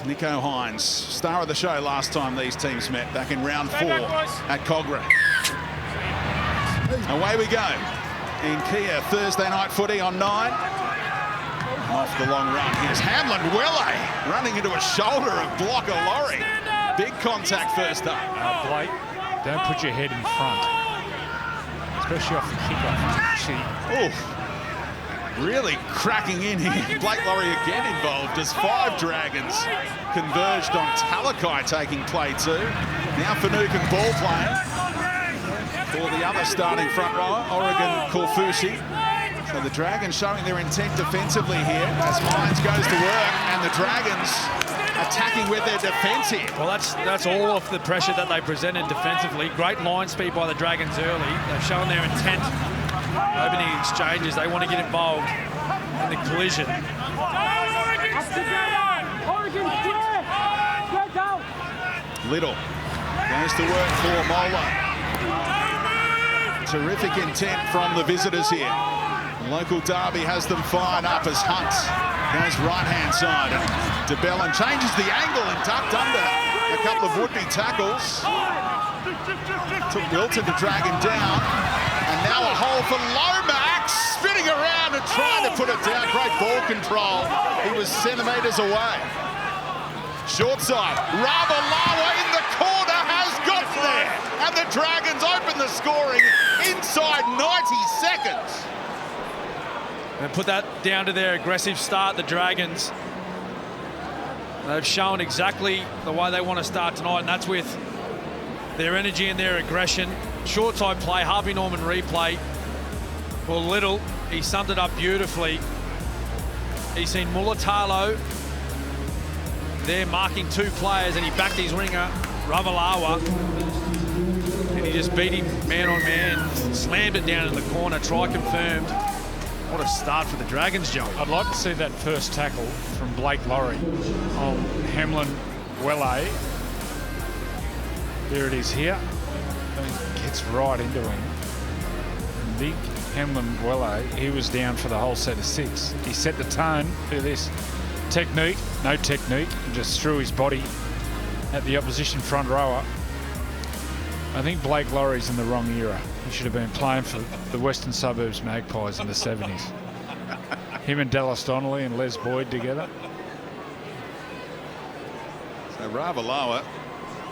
Nico Hines, star of the show last time these teams met, back in round 4 at Cogra. Away we go in Kia, Thursday night footy on 9. Off the long run, here's Hamlin Welle running into a shoulder of blocker Laurie. Big contact first up. Blake, don't put your head in front, especially off the kickoff. Really cracking in here. Blake Laurie again involved as 5 Dragons converged on Talakai taking play 2. Now Finucane ball playing for the other starting front rower, Oregon Korfusi. So the Dragons showing their intent defensively here as Hines goes to work, and the Dragons attacking with their defence here. Well, that's all off the pressure that they presented defensively. Great line speed by the Dragons early. They've shown their intent opening exchanges. They want to get involved in the collision. Little goes to work for Mola. Terrific intent from the visitors here. Local derby has them fired up as Hunt goes right-hand side. And DeBellin changes the angle and tucked under a couple of would-be tackles. Took Wilton to drag him down. And now a hole for Lomax, spinning around and trying to put it down. Great ball control. He was centimetres away. Short side, Ravalawa in the corner has got there. And the Dragons open the scoring inside 90 seconds. And put that down to their aggressive start, the Dragons. They've shown exactly the way they want to start tonight, and that's with their energy and their aggression. Short side play, Harvey Norman replay. Well, Little, he summed it up beautifully. He's seen Mulatalo there marking 2 players, and he backed his winger, Ravalawa, and he just beat him man on man, slammed it down in the corner, try confirmed. What a start for the Dragons, Joe. I'd like to see that first tackle from Blake Laurie on Hamlin Welle. There it is here. And he gets right into him. Big Hamlin Welle, he was down for the whole set of 6. He set the tone for this technique, no technique, and just threw his body at the opposition front rower. I think Blake Laurie's in the wrong era. He should have been playing for the Western Suburbs Magpies in the 70s. Him and Dallas Donnelly and Les Boyd together. So Ravalawa,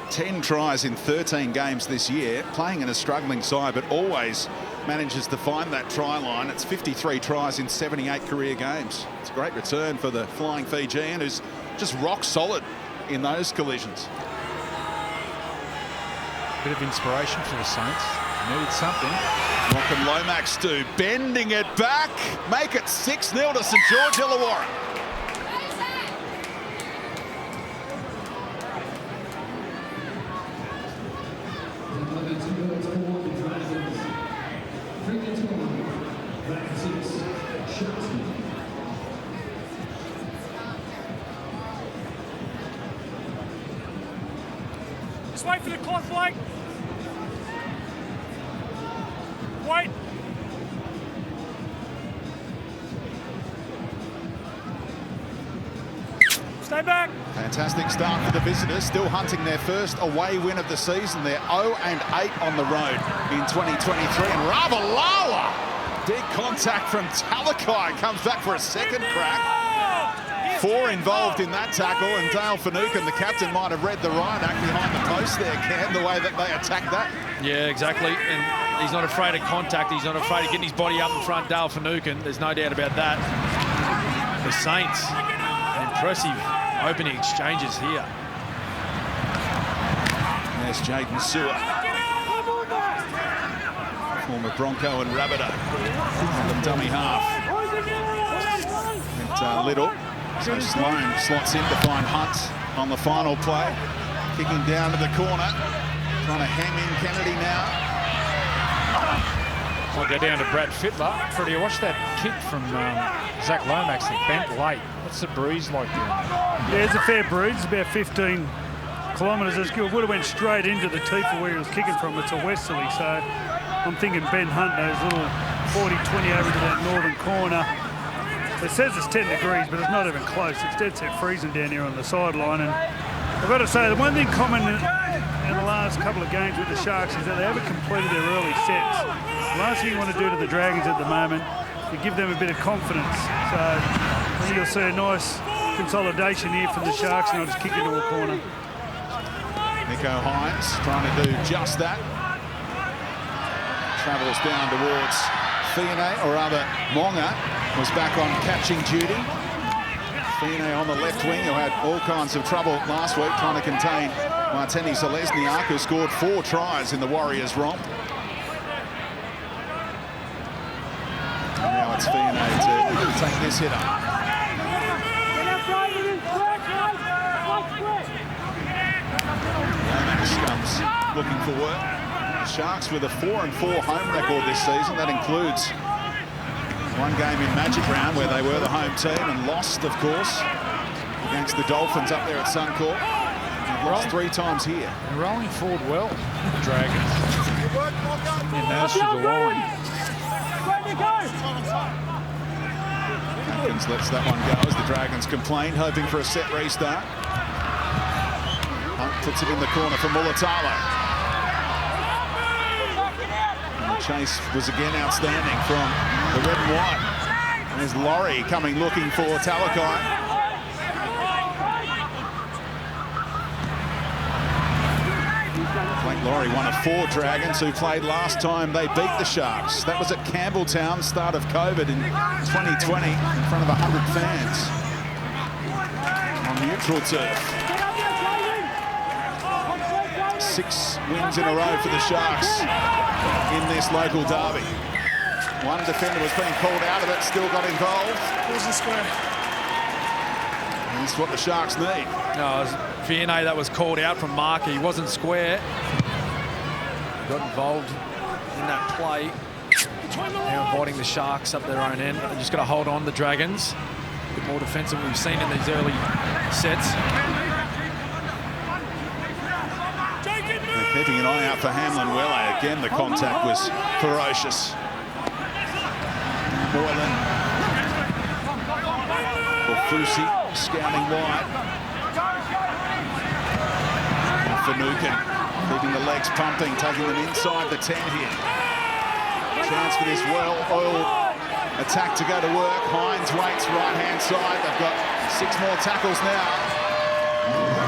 10 tries in 13 games this year, playing in a struggling side, but always manages to find that try line. It's 53 tries in 78 career games. It's a great return for the flying Fijian, who's just rock solid in those collisions. Bit of inspiration for the Saints. Needed something. What can Lomax do? Bending it back. Make it 6-0 to St George Illawarra. Just wait for the clock, Blake. Wait. Stay back. Fantastic start for the visitors, still hunting their first away win of the season. They're 0-8 on the road in 2023. And Ravalawa, big contact from Talakai, comes back for a second crack. 4 involved in that tackle, and Dale Finucane, the captain, might have read the riot act behind the post there, Cam, the way that they attacked that. Yeah, exactly. And he's not afraid of contact. He's not afraid of getting his body up in front. Dale Finucane, there's no doubt about that. The Saints, impressive opening exchanges here. There's Jaden Sewer, former Bronco and Rabbitoh, the dummy half. And Little, so Sloan slots in to find Hunt on the final play, kicking down to the corner, trying to hem in Kennedy now. I'll go down to Brad Fittler. Freddie, you watch that kick from Zach Lomax that bent late. What's the breeze like down there? Yeah, it's a fair breeze. It's about 15 kilometres. It would have went straight into the teeth of where he was kicking from. It's a westerly, so I'm thinking Ben Hunt, those little 40-20 over to that northern corner. It says it's 10 degrees, but it's not even close. It's dead set freezing down here on the sideline. And I've got to say, the one thing common in the last couple of games with the Sharks is that they haven't completed their early sets. The last thing you want to do to the Dragons at the moment is give them a bit of confidence. So I think you'll see a nice consolidation here from the Sharks, and I'll just kick into a corner. Nico Hines trying to do just that. Travels down towards Fiene, or rather Monga was back on catching duty. Fiene on the left wing, who had all kinds of trouble last week trying to contain Martini Selesniak, who scored 4 tries in the Warriors romp. And now it's Fiene to take this hit up. Lomax comes looking for work. The Sharks with a 4-4 home record this season. That includes one game in Magic Round where they were the home team and lost, of course, against the Dolphins up there at Suncorp. They've lost 3 times here. They're rolling forward well, the Dragons. And that's through the line. Atkins lets that one go as the Dragons complained, hoping for a set restart. Hunt puts it in the corner for Mulatalo. And the chase was again outstanding from the red and white. And there's Laurie coming looking for Talakai. Blake Laurie, one of 4 Dragons who played last time they beat the Sharks. That was at Campbelltown, start of COVID in 2020, in front of 100 fans on neutral turf. 6 wins in a row for the Sharks in this local derby. One defender was being called out of it, still got involved. And that's what the Sharks need. No, it was Vianney that was called out from marker. He wasn't square. Got involved in that play. Now inviting the Sharks up their own end. They're just got to hold on the Dragons. A bit more defensive than we've seen in these early sets. They're keeping an eye out for Hamlin Welle. Again, the contact was ferocious. Moylan. Fusi scouting wide. Finucane keeping the legs pumping, taking them inside the 10 here. Chance for this well-oiled attack to go to work. Hines waits right-hand side. They've got 6 more tackles now.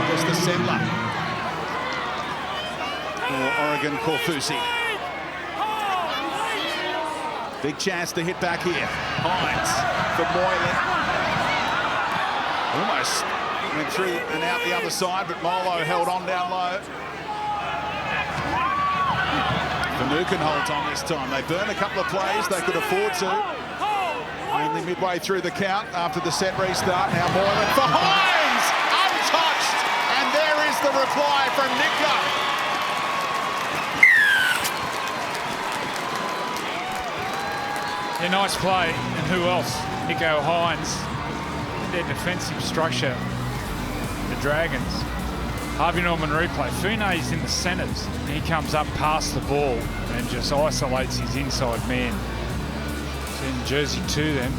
There's the Sembler. For Oregon, Corfusi. Big chance to hit back here. Hines for Moylan. Almost went through and out the other side, but Molo held on down low. Finucane holds on this time. They burn a couple of plays they could afford to. Only midway through the count after the set restart. Now Moylan for Hines! Untouched! And there is the reply from Nico. Yeah, nice play. And who else? Nico Hines. Their defensive structure, the Dragons. Harvey Norman replay. Fine's in the centres. He comes up past the ball and just isolates his inside man. It's in jersey 2 then.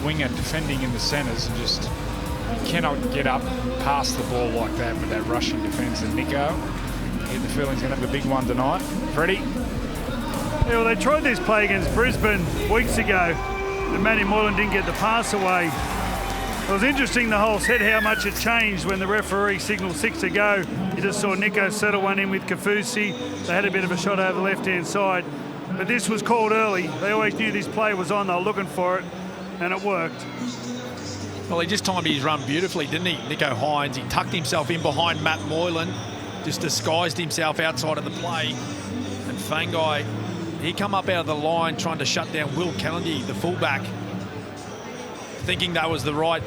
Winger defending in the centres and just you cannot get up past the ball like that with that rushing defence. And Nico, I get the feeling he's going to have a big one tonight. Freddie? Yeah, well, they tried this play against Brisbane weeks ago, but Matty Moylan didn't get the pass away. It was interesting the whole set how much it changed when the referee signalled 6 to go. You just saw Nico settle one in with Kafusi. They had a bit of a shot over the left-hand side. But this was called early. They always knew this play was on. They were looking for it, and it worked. Well, he just timed his run beautifully, didn't he, Nico Hines? He tucked himself in behind Matt Moylan, just disguised himself outside of the play. And Fangai, he come up out of the line trying to shut down Will Kennedy, the fullback, thinking that was the right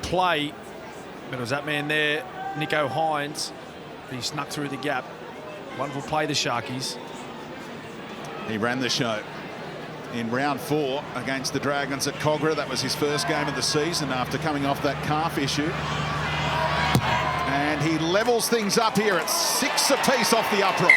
play, but it was that man there, Nico Hines. He snuck through the gap. Wonderful play, the Sharkies. He ran the show in round 4 against the Dragons at Cogra. That was his first game of the season after coming off that calf issue. And he levels things up here at 6 apiece off the upright.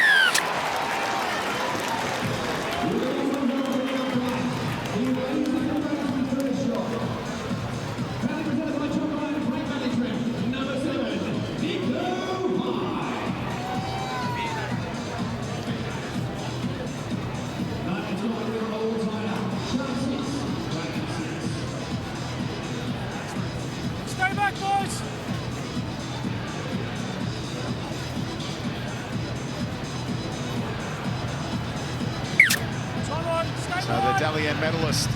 So the Dalian medalist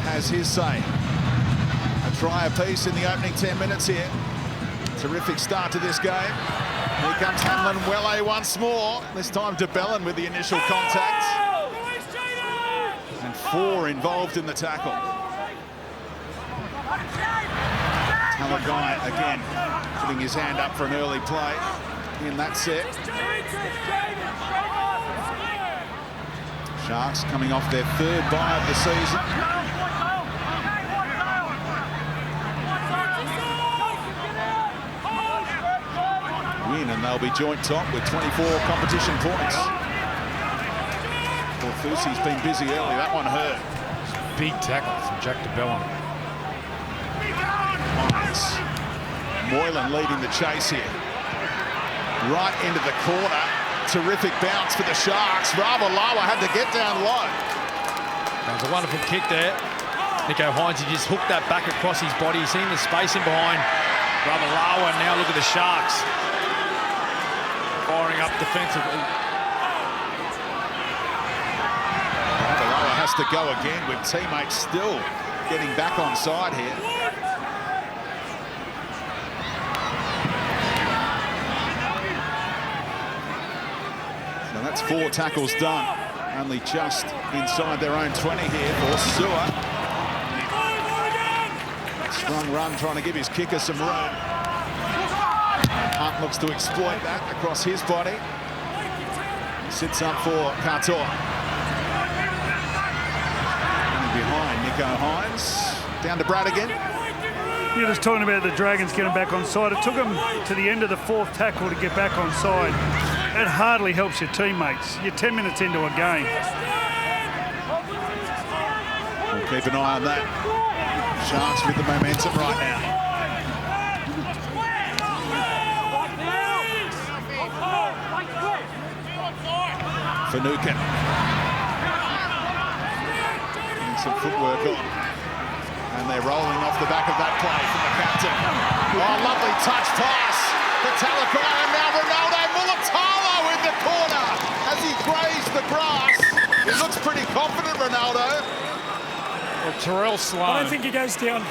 has his say. A try apiece in the opening 10 minutes here. Terrific start to this game. Here comes Hamlin Welle once more. This time DeBellin with the initial contact. And 4 involved in the tackle. Talagai again putting his hand up for an early play in that set. Sharks coming off their 3rd bye of the season. Win, and they'll be joint top with 24 competition points. Fusi's been busy early. That one hurt. Big tackle from Jack DeBellin. Moylan leading the chase here. Right into the corner. Terrific bounce for the Sharks. Ravalawa had to get down low. That was a wonderful kick there. Nico Hines, he just hooked that back across his body. He's seen the space in behind Ravalawa. Now look at the Sharks firing up defensively. Ravalawa has to go again with teammates still getting back on side here. That's 4 tackles done. Only just inside their own 20 here for Sewer. Strong run trying to give his kicker some room. Hunt looks to exploit that across his body. Sits up for Katoa. Behind Nico Hines. Down to Brad again. You're just talking about the Dragons getting back on side. It took them to the end of the 4th tackle to get back on side. That hardly helps your teammates. You're 10 minutes into a game. We'll keep an eye on that. Sharks with the momentum right now. Finucane. Getting some footwork on. And they're rolling off the back of that play from the captain. Oh, lovely touch pass for Talakai, and now Ronaldo Mulatalo in the corner as he grazed the grass. He looks pretty confident, Ronaldo. Well, Terrell Sloan. I don't think he goes down.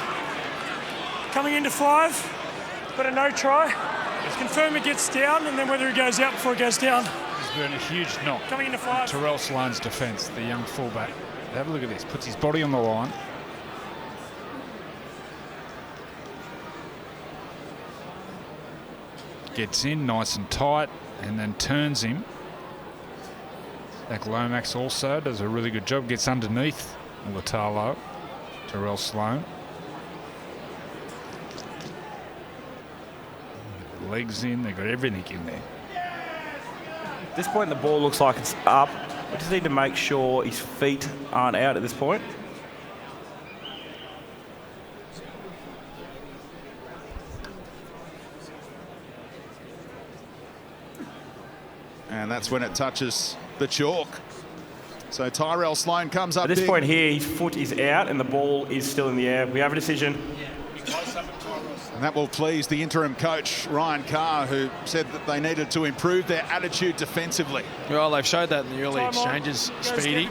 Coming into 5, got a no try. Confirm it gets down, and then whether he goes out before it goes down. There's been a huge knock. Coming into 5. Terrell Sloan's defence, the young fullback. Have a look at this. Puts his body on the line. Gets in nice and tight and then turns him. Zach Lomax also does a really good job. Gets underneath Latalo. Terrell Sloan. Legs in. They've got everything in there. At this point, the ball looks like it's up. We just need to make sure his feet aren't out at this point. And that's when it touches the chalk. So Tyrell Sloan comes up At this big. point here, his foot is out and the ball is still in the air. We have a decision. And that will please the interim coach, Ryan Carr, who said that they needed to improve their attitude defensively. Well, they've showed that in the early exchanges. Speedy.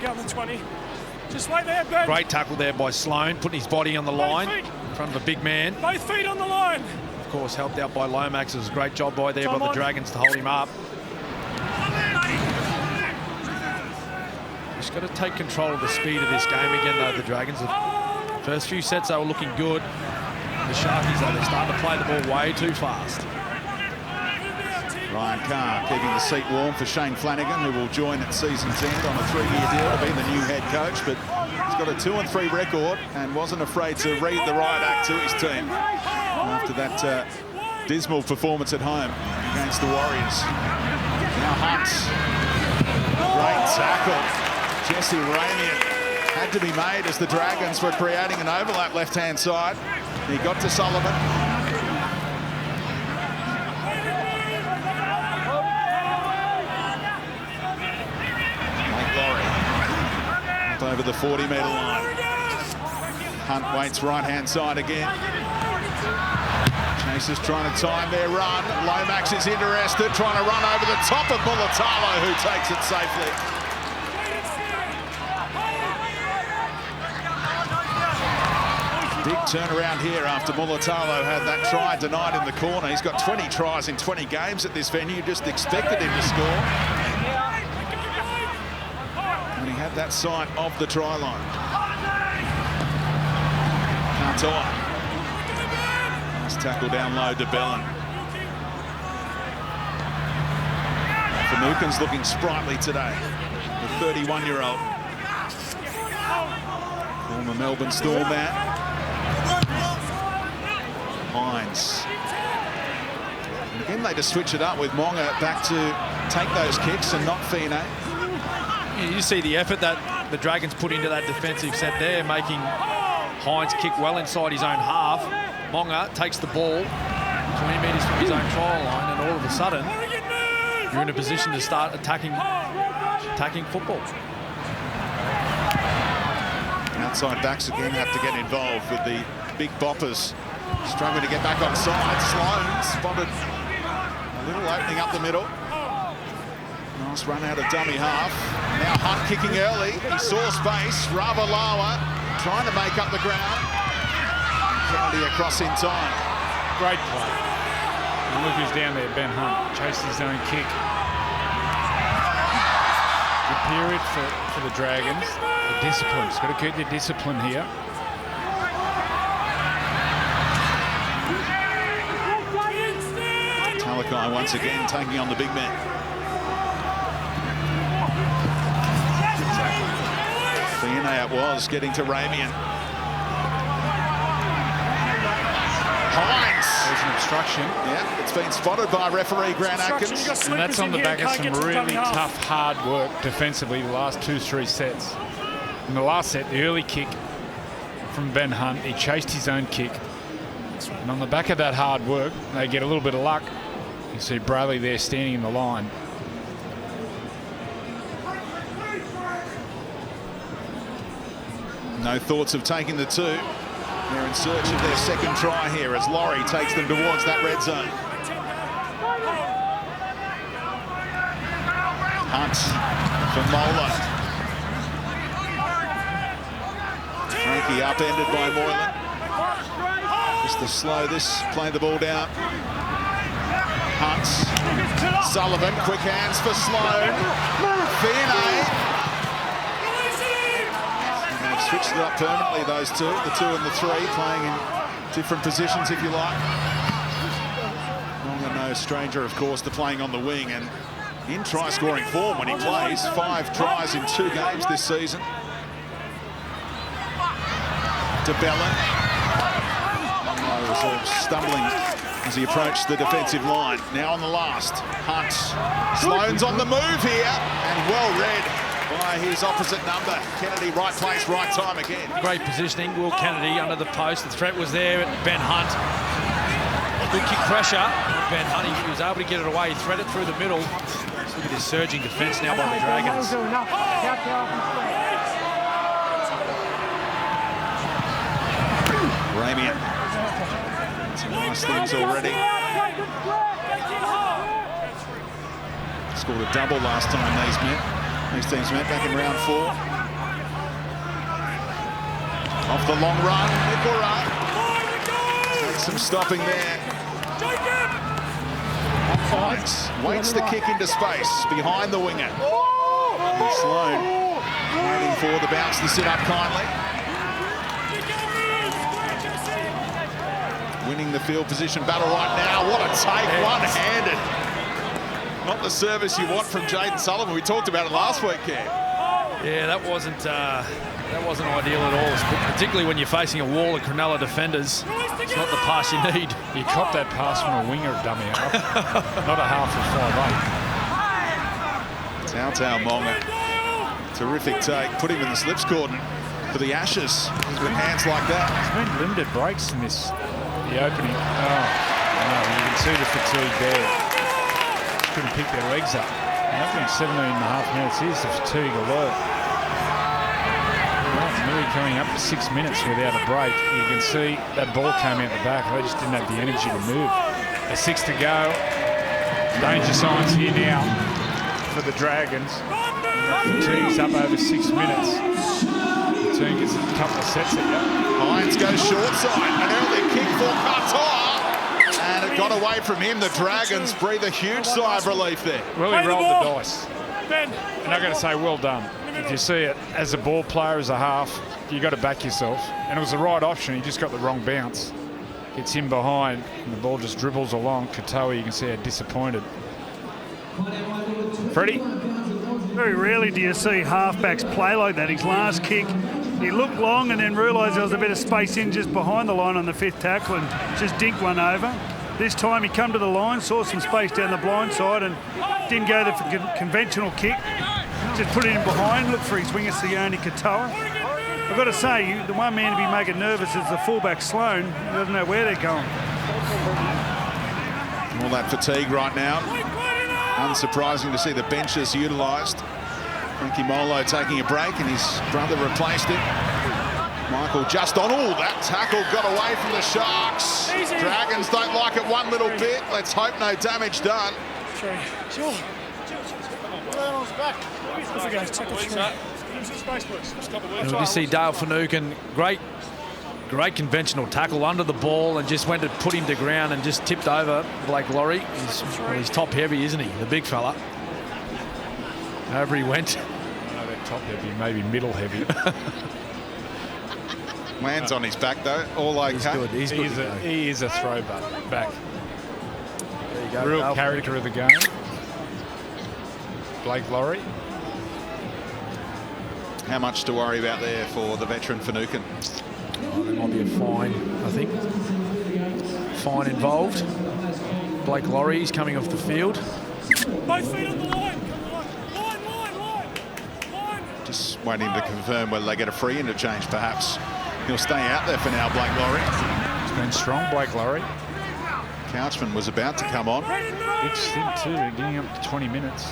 Just wait there, Ben. Great tackle there by Sloan, putting his body on the line in front of a big man. Both feet on the line. Of course, helped out by Lomax. It was a great job by the Dragons to hold him up. Just got to take control of the speed of this game again, though, the Dragons. The first few sets, they were looking good. The Sharkies, though, they're starting to play the ball way too fast. Ryan Carr keeping the seat warm for Shane Flanagan, who will join at season's end on a 3-year deal to be the new head coach. But he's got a 2-3 record and wasn't afraid to read the riot act to his team after that dismal performance at home against the Warriors. Now Hunt. Great tackle. Jesse Ramian had to be made as the Dragons were creating an overlap left-hand side. He got to Sullivan. Over the 40-metre line. Hunt waits right-hand side again. Chasers trying to time their run. Lomax is interested, trying to run over the top of Mulatalo, who takes it safely. Big turnaround here after Mulatalo had that try denied in the corner. He's got 20 tries in 20 games at this venue. Just expected him to score. And he had that sight of the try line. Cantor. Nice tackle down low to Bellin. Finucane's looking sprightly today. The 31-year-old. Former Melbourne Storm man. Hines. And again, they just switch it up with Monga back to take those kicks and not Fine. Yeah, you see the effort that the Dragons put into that defensive set there, making Hines kick well inside his own half. Monga takes the ball 20 metres from his own try line, and all of a sudden, you're in a position to start attacking football. Outside backs again have to get involved with the big boppers. Struggling to get back on side. Sloan spotted a little opening up the middle. Nice run out of dummy half. Now Hunt kicking early. He saw space. Ravalawa trying to make up the ground. Kennedy across in time. Great play. And look who's down there, Ben Hunt. Chased his own kick. Good period for the Dragons. The discipline. It's got to keep your discipline here. Talakai once again taking on the big man. Fiona it was getting to Ramian. Hines. There's an obstruction. Yeah, it's been spotted by referee Grant Atkins. And that's on the back of some really tough, hard work defensively the last 2-3 sets. In the last set, the early kick from Ben Hunt, he chased his own kick. And on the back of that hard work, they get a little bit of luck. You see Brayley there standing in the line. No thoughts of taking the two. They're in search of their second try here as Laurie takes them towards that red zone. Hunt for Mola. Frankie upended by Moylan. Just to slow this, play the ball down. Hunt. Sullivan, quick hands for Sloan. Fiona. They've switched it up permanently, those two, the 2 and the 3, playing in different positions, if you like. Monga no stranger, of course, to playing on the wing and in try-scoring form when he plays. 5 tries in 2 games this season. De Bellin. He was all stumbling as he approached the defensive line. Now on the last. Hunt. Sloan's on the move here and well read by his opposite number. Kennedy, right place, right time again. Great positioning. Will Kennedy under the post. The threat was there. Ben Hunt. Good kick pressure. Ben Hunt, he was able to get it away. He threaded through the middle. Let's look at this surging defence now by the Dragons. Ramian. Some nice things already. Scored a double last time these teams met back in round 4. Off the long run, Illawarra. Takes some stopping there. Hines waits the kick into space behind the winger. And Sloan waiting for the bounce to sit up kindly. Winning the field position battle right now. What a take, one-handed. Not the service you want from Jaden Sullivan. We talked about it last week, Cam. Yeah, that wasn't ideal at all, particularly when you're facing a wall of Cronulla defenders. It's not the pass you need. You cop that pass from a winger dummy half, not a half of 5'8". Tautau Monga. Terrific take. Put him in the slips coordinate for the Ashes with hands like that. There's been limited breaks in this. The opening. Oh, no, you can see the fatigue there. Couldn't pick their legs up. The opening 17.5 minutes is the fatigue alert. Right, nearly coming up to 6 minutes without a break. You can see that ball came out the back. They just didn't have the energy to move. A 6 to go. Danger signs here now for the Dragons. Fatigue's up over 6 minutes. The team gets a couple of sets at you. Hines goes short side. An early kick for Qatar. And it got away from him. The Dragons breathe a huge sigh of relief there. Well, he rolled the dice. And I've got to say, well done. If you see it as a ball player, as a half, you got to back yourself. And it was the right option. He just got the wrong bounce. Gets him behind, and the ball just dribbles along. Katoa, you can see how disappointed. Freddie? Very rarely do you see halfbacks play like that. His last kick, he looked long and then realised there was a bit of space in just behind the line on the 5th tackle and just dinked one over. This time he come to the line, saw some space down the blind side and didn't go the conventional kick. Just put it in behind, look for his winger, Sione Katoa. I've got to say, the one man to be making nervous is the fullback Sloan. He doesn't know where they're going. All that fatigue right now. Unsurprising to see the benches utilised. Frankie Molo taking a break and his brother replaced him. Michael just on. Oh, that tackle got away from the Sharks. Dragons don't like it one little bit. Let's hope no damage done. And we just see Dale Finucane, great conventional tackle under the ball and just went to put him to ground and just tipped over Blake Laurie. He's top heavy, isn't he? The big fella. However he went. I don't know about top heavy, maybe middle heavy. Lands on his back though, all okay. He's good. He is a throwback. There you go. Real Dale character of the game. Blake Laurie. How much to worry about there for the veteran Finucane? There might be a fine, I think. Fine involved. Blake Laurie's coming off the field. Both feet on the line. Line. Just waiting to confirm whether they get a free interchange, perhaps. He'll stay out there for now, Blake Laurie. He's been strong, Blake Laurie. Couchman was about to come on. Big stint too, getting up to 20 minutes.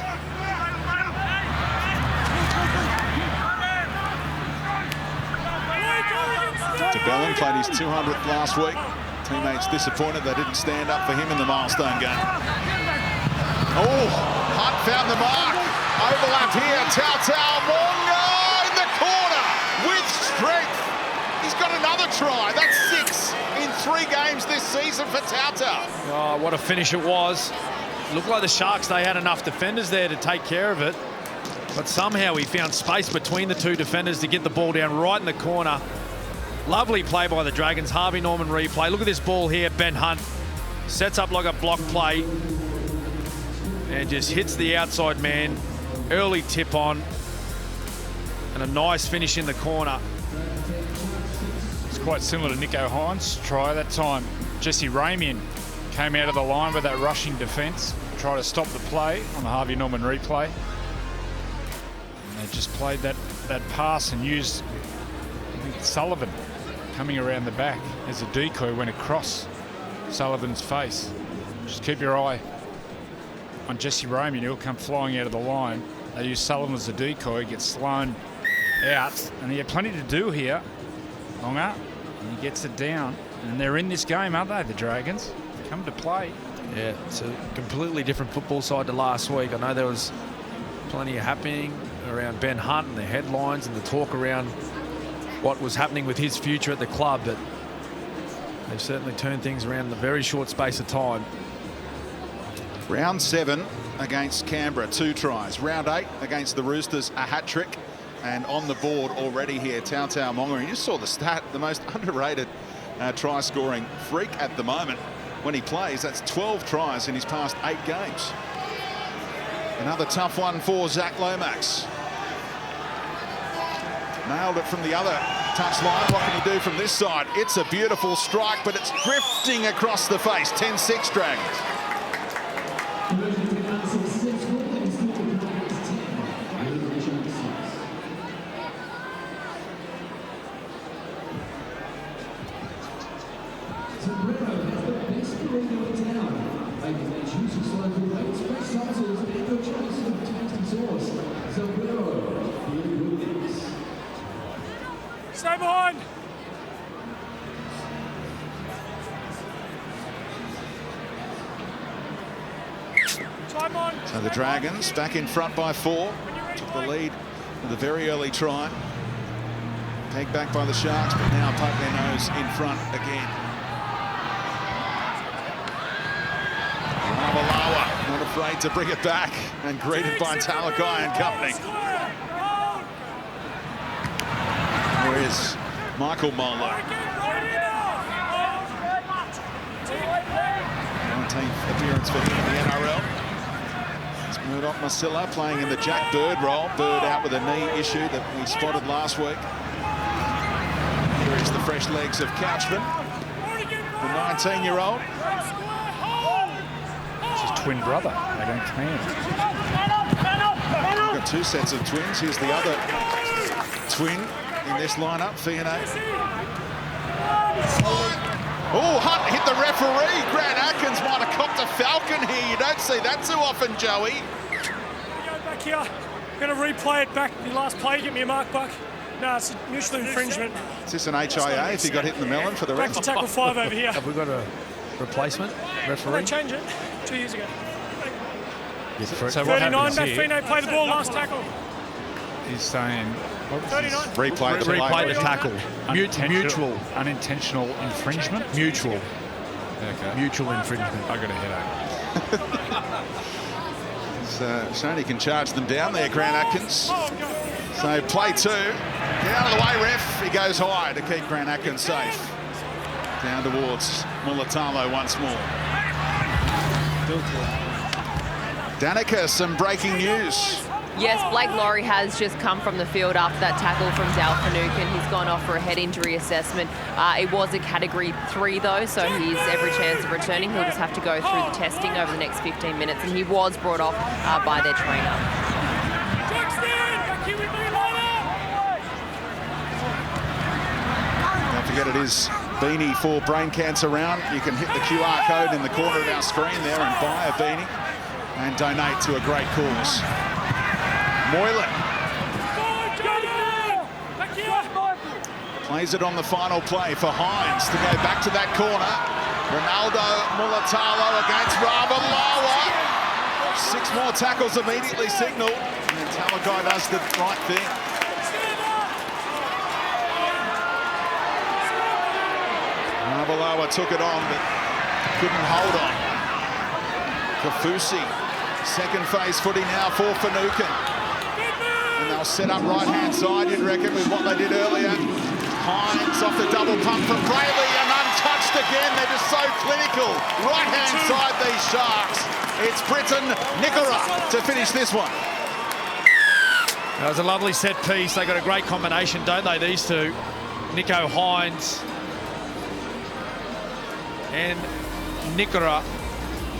DeBellin played his 200th last week. Teammates disappointed they didn't stand up for him in the milestone game. Oh, Hunt found the mark. Overlap here. Tautau Monga in the corner with strength. He's got another try. That's 6 in 3 games this season for Tautau. Oh, what a finish it was. Looked like the Sharks, they had enough defenders there to take care of it. But somehow he found space between the 2 defenders to get the ball down right in the corner. Lovely play by the Dragons. Harvey Norman replay. Look at this ball here. Ben Hunt sets up like a block play and just hits the outside man. Early tip on and a nice finish in the corner. It's quite similar to Nico Hines' try that time. Jesse Ramian came out of the line with that rushing defence, tried to stop the play on the Harvey Norman replay. And they just played that pass and used, I think, Sullivan coming around the back as a decoy went across Sullivan's face. Just keep your eye on Jesse Ramian. He'll come flying out of the line. They use Sullivan as a decoy, gets Sloan out, and he had plenty to do here. Longa, and he gets it down. And they're in this game, aren't they, the Dragons? Come to play. Yeah, it's a completely different football side to last week. I know there was plenty of happening around Ben Hunt and the headlines and the talk around what was happening with his future at the club, but they've certainly turned things around in a very short space of time. Round 7 against Canberra, 2 tries. Round 8 against the Roosters, a hat-trick. And on the board already here, Tautau Monga. You just saw the stat, the most underrated try-scoring freak at the moment when he plays. That's 12 tries in his past 8 games. Another tough one for Zach Lomax. Nailed it from the other touchline. What can he do from this side? It's a beautiful strike, but it's drifting across the face. 10-6 Dragons. Stay behind. Time on. So the Dragons back in front by 4. Took the lead with a very early try. Pegged back by the Sharks, but now poke their nose in front again. Illawarra not afraid to bring it back and greeted by Talakai and company. There is Michael Molo. 19th appearance for him in the NRL. It's Murdoch Masilla playing in the Jack Bird role. Bird out with a knee issue that we spotted last week. Here is the fresh legs of Couchman, the 19-year-old. It's his twin brother. They don't claim. We've got 2 sets of twins. Here's the other twin in this lineup, Fiona. Oh, Hunt hit the referee. Grant Atkins might have copped a falcon here. You don't see that too often, Joey. Go back here. I'm going to replay it back. The last play, get me a mark, Buck. No, it's a mutual infringement. Is this an HIA if he got hit in the melon for the Back ref? to tackle 5 over here. Have we got a replacement referee? They changed it 2 years ago. So what 39, happens back here? Fino, play the ball, last tackle. He's saying 39. Replay the Replay the play. tackle. Mutual. Unintentional infringement? Mutual. Okay. Mutual infringement. I got a headache. Shane, he can charge them down there, Grant Atkins. So play 2. Get out of the way, ref. He goes high to keep Grant Atkins safe. Down towards Mulatalo once more. Danica, some breaking news. Yes, Blake Laurie has just come from the field after that tackle from Dale Finucane. He's gone off for a head injury assessment. It was a Category 3 though, so he's every chance of returning. He'll just have to go through the testing over the next 15 minutes, and he was brought off by their trainer. Don't forget it is Beanie for Brain Cancer Round. You can hit the QR code in the corner of our screen there and buy a beanie and donate to a great cause. Moylan plays it on the final play for Hines to go back to that corner. Ronaldo Mulatalo against Ravalawa. 6 more tackles immediately signalled. And Talakai does the right thing. Ravalawa took it on but couldn't hold on. Kafusi, second phase footy now for Finucane. And they'll set up right-hand side, you'd reckon, with what they did earlier. Hines off the double pump from Brayley and untouched again. They're just so clinical. Right-hand side, these Sharks. It's Britton Nickora to finish this one. That was a lovely set piece. They got a great combination, don't they, these two? Nico Hines and Nickora.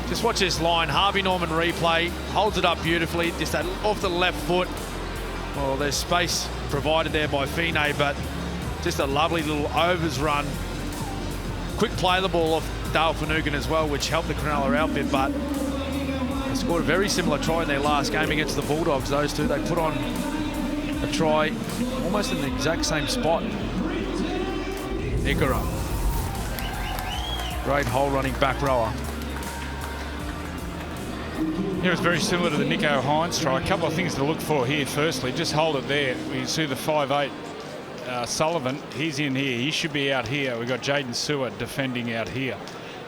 Just watch this line. Harvey Norman replay. Holds it up beautifully. Just that off the left foot. Well, there's space provided there by Fine, but just a lovely little overs run. Quick play the ball off Dale Finucane as well, which helped the Cronulla outfit, but they scored a very similar try in their last game against the Bulldogs, those two. They put on a try almost in the exact same spot. Nickora. Great hole running back rower. Yeah, it was very similar to the Nico Hines try. A couple of things to look for here. Firstly, just hold it there. We see the 5'8" Sullivan. He's in here. He should be out here. We've got Jaden Seward defending out here.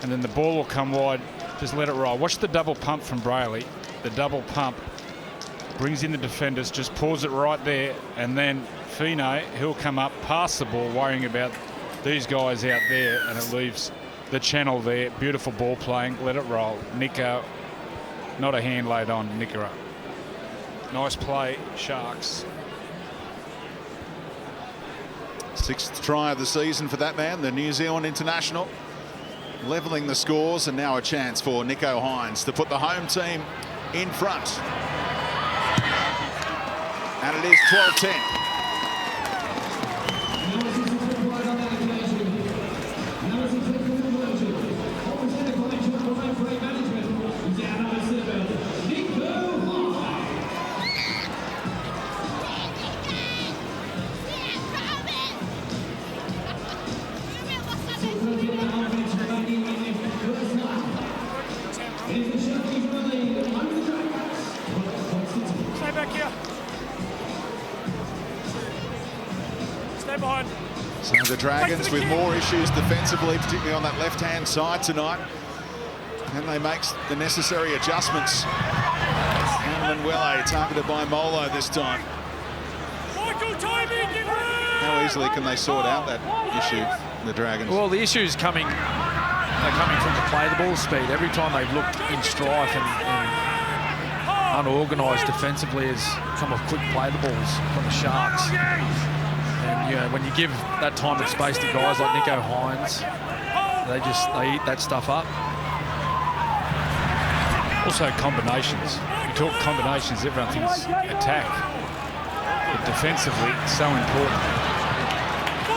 And then the ball will come wide. Just let it roll. Watch the double pump from Brayley. The double pump brings in the defenders, just pause it right there. And then Fino, he'll come up, pass the ball, worrying about these guys out there. And it leaves the channel there. Beautiful ball playing. Let it roll. Nico. Not a hand laid on Nickora. Nice play, Sharks. 6th try of the season for that man, the New Zealand international. Levelling the scores, and now a chance for Nico Hines to put the home team in front. And it is 12-10. the Dragons with more issues defensively, particularly on that left-hand side tonight. And they make the necessary adjustments. Welle targeted by Molo this time. How easily can they sort out that issue, the Dragons? Well, the issue's coming from the play the ball speed. Every time they've looked in strife and unorganised defensively has come off quick play the balls from the Sharks. And you know, when you give that time and space to guys like Nico Hines, they eat that stuff up. Also combinations. You talk combinations, everyone thinks attack. But defensively, it's so important to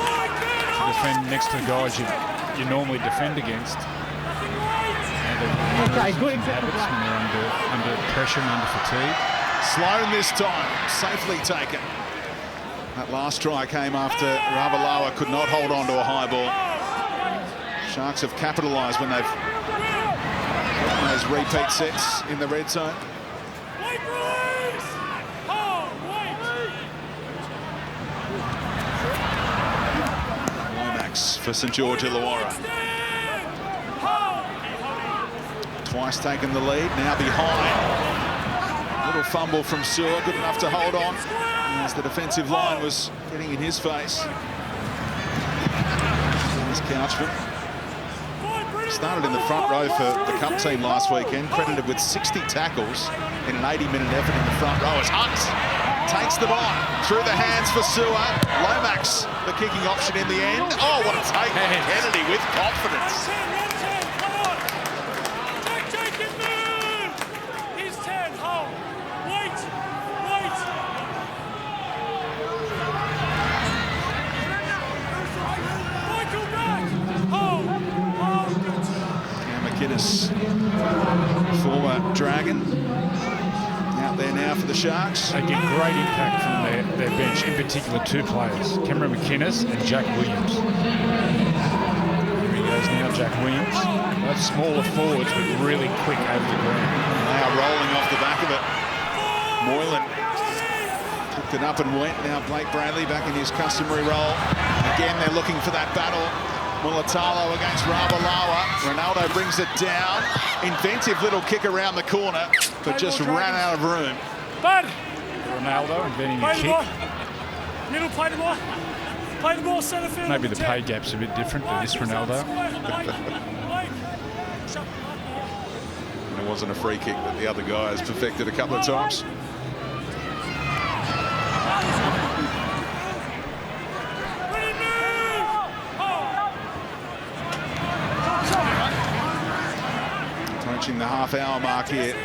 defend next to the guys you normally defend against. And Okay, good habits when they're under pressure and under fatigue. Sloan this time, safely taken. That last try came after Ravalawa could not hold on to a high ball. Sharks have capitalised when they've gotten those repeat sets in the red zone. Lomax for St George Illawarra. Twice taken the lead, now behind. Little fumble from Sewer, good enough to hold on as the defensive line was getting in his face. There's Couchman. Started in the front row for the Cup team last weekend, credited with 60 tackles in an 80-minute effort in the front row as Hunt takes them on. Through the hands for Sewer. Lomax, the kicking option in the end. Oh, what a take by Kennedy with confidence. Former Dragon out there now for the Sharks. They get great impact from their bench, in particular two players, Cameron McInnes and Jack Williams. Here he goes now, Jack Williams. Both smaller forwards but really quick over the ground. They are rolling off the back of it. Moylan picked it up and went. Now Blake Bradley back in his customary role. Again, they're looking for that battle. Mulatalo against Ravalawa. Ronaldo brings it down. Inventive little kick around the corner, but just ran out of room. Ronaldo inventing a kick. Middle, play the ball. Play the ball, centre field. Maybe the pay gap's a bit different to this Ronaldo. It wasn't a free kick that the other guy has perfected a couple of times. Approaching the half-hour mark here.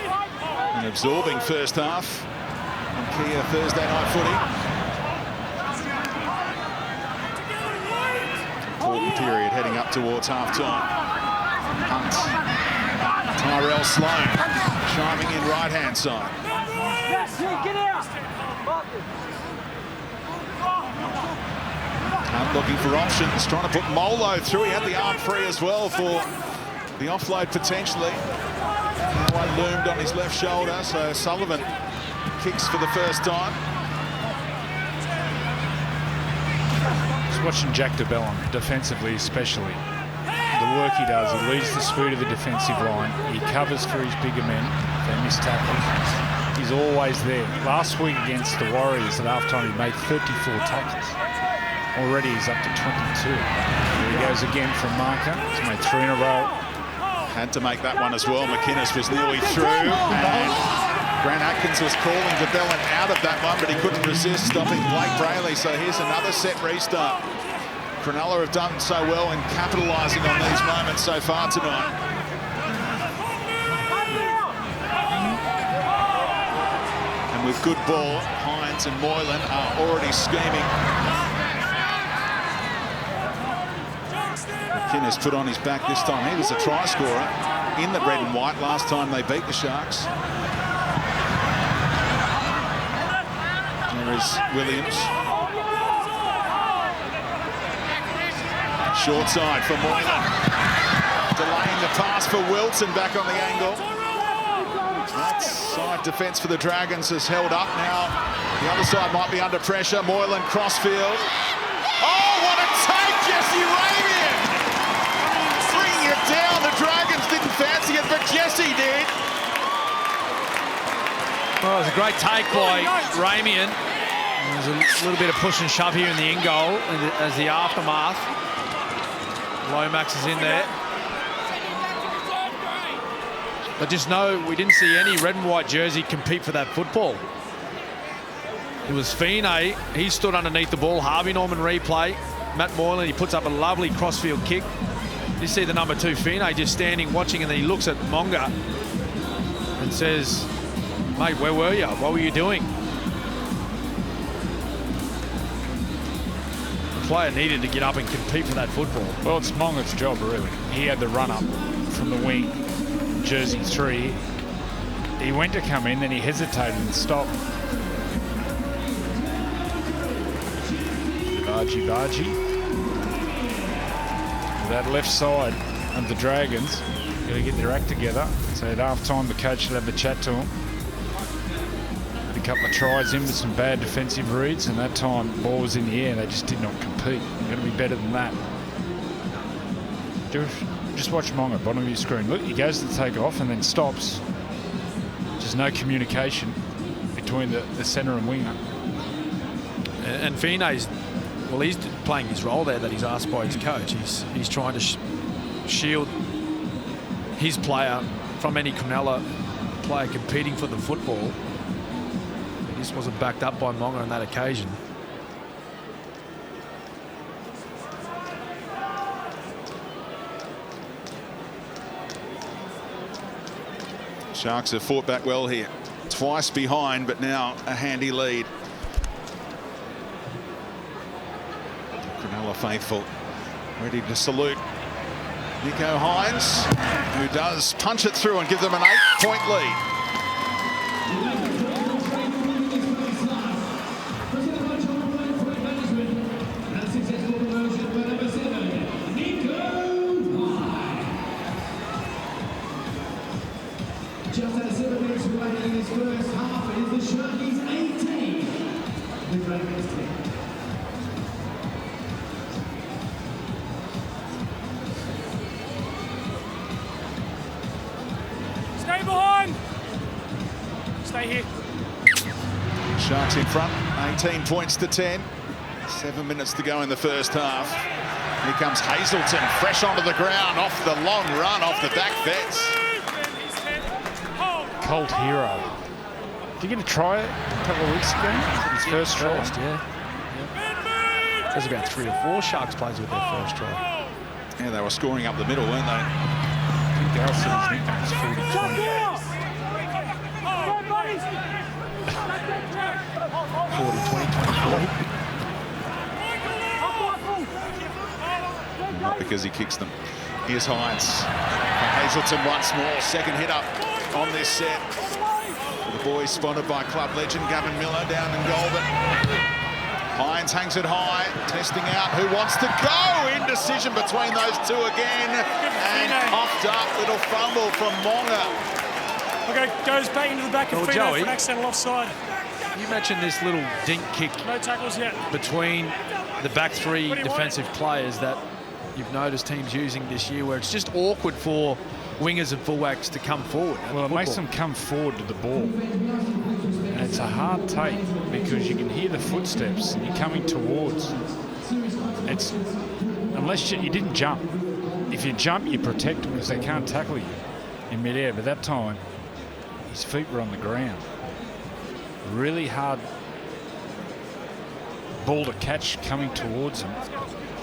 An absorbing first half on Kia Thursday night footy. Important period heading up towards half-time. Hunt. Tyrell Sloan chiming in right-hand side. Hunt looking for options, trying to put Molo through. He had the arm free as well for the offload potentially. One loomed on his left shoulder, so Sullivan kicks for the first time. Just watching Jack DeBellin, defensively especially. The work he does, he leads the speed of the defensive line. He covers for his bigger men. They miss tackles. He's always there. Last week against the Warriors at halftime, he made 34 tackles. Already he's up to 22. Here he goes again from marker. He's made 3 in a row. Had to make that one as well. McInnes was nearly through, and Grant Atkins was calling DeBellin out of that one, but he couldn't resist stopping Blake Brayley. So here's another set restart. Cronulla have done so well in capitalising on these moments so far tonight. And with good ball, Hines and Moylan are already scheming. McInnes put on his back this time. He was a try scorer in the red and white last time they beat the Sharks. There is Williams. Short side for Moylan. Delaying the pass for Wilson back on the angle. That side defence for the Dragons has held up now. The other side might be under pressure. Moylan crossfield. Oh, what a take! Well, it was a great take by Ramian. There's a little bit of push and shove here in the in goal as the aftermath. Lomax is in there. But just know we didn't see any red and white jersey compete for that football. It was Fine. He stood underneath the ball. Harvey Norman replay. Matt Moylan, he puts up a lovely crossfield kick. You see the number 2 Fine just standing watching, and then he looks at Monga and says, mate, where were you? What were you doing? The player needed to get up and compete for that football. Well, it's Monga's job, really. He had the run-up from the wing, jersey 3. He went to come in, then he hesitated and stopped. Bargy. That left side of the Dragons, got to get their act together. So at half-time, the coach will have a chat to him. Had a couple of tries in with some bad defensive reads, and that time the ball was in the air. They just did not compete. They're going to be better than that. Just watch Monga, bottom of your screen. Look, he goes to take off and then stops. Just no communication between the centre and winger. And Fine's, well, he's playing his role there that he's asked by his coach. He's trying to shield his player from any Cronulla player competing for the football. This wasn't backed up by Monga on that occasion. Sharks have fought back well here. Twice behind, but now a handy lead. Cronulla faithful ready to salute Nico Hines, who does punch it through and give them an 8-point lead. Just as 7 minutes remaining in his first half, it is the Sharkies 18. The Dragons 10. Stay behind. Stay here. Sharks in front, 18 points to 10. 7 minutes to go in the first half. Here comes Hazelton, fresh onto the ground, off the long run, off the back fence. Colt hero. Did you get a try a couple of weeks ago? His first try. Yeah. There's about 3 or 4 Sharks players with their first try. Yeah, they were scoring up the middle, weren't they? I think Darryl said his nickname's 40, 20, 20. Not because he kicks them. Here's Hines. Hazelton once more, second hit up on this set. The boys spotted by club legend Gavin Miller down in Goulburn. Hines hangs it high, testing out who wants to go. Indecision between those two again. And puffed up, little fumble from Monga. Okay, goes back into the back of Fino for an accidental offside. You mentioned this little dink kick. No tackles yet. Between the back 3 defensive players that you've noticed teams using this year, where it's just awkward for wingers and fullbacks to come forward. Well, it makes them come forward to the ball. And it's a hard take because you can hear the footsteps and you're coming towards. It's unless you didn't jump. If you jump, you protect them because they can't tackle you in midair. But that time, his feet were on the ground. Really hard ball to catch coming towards him.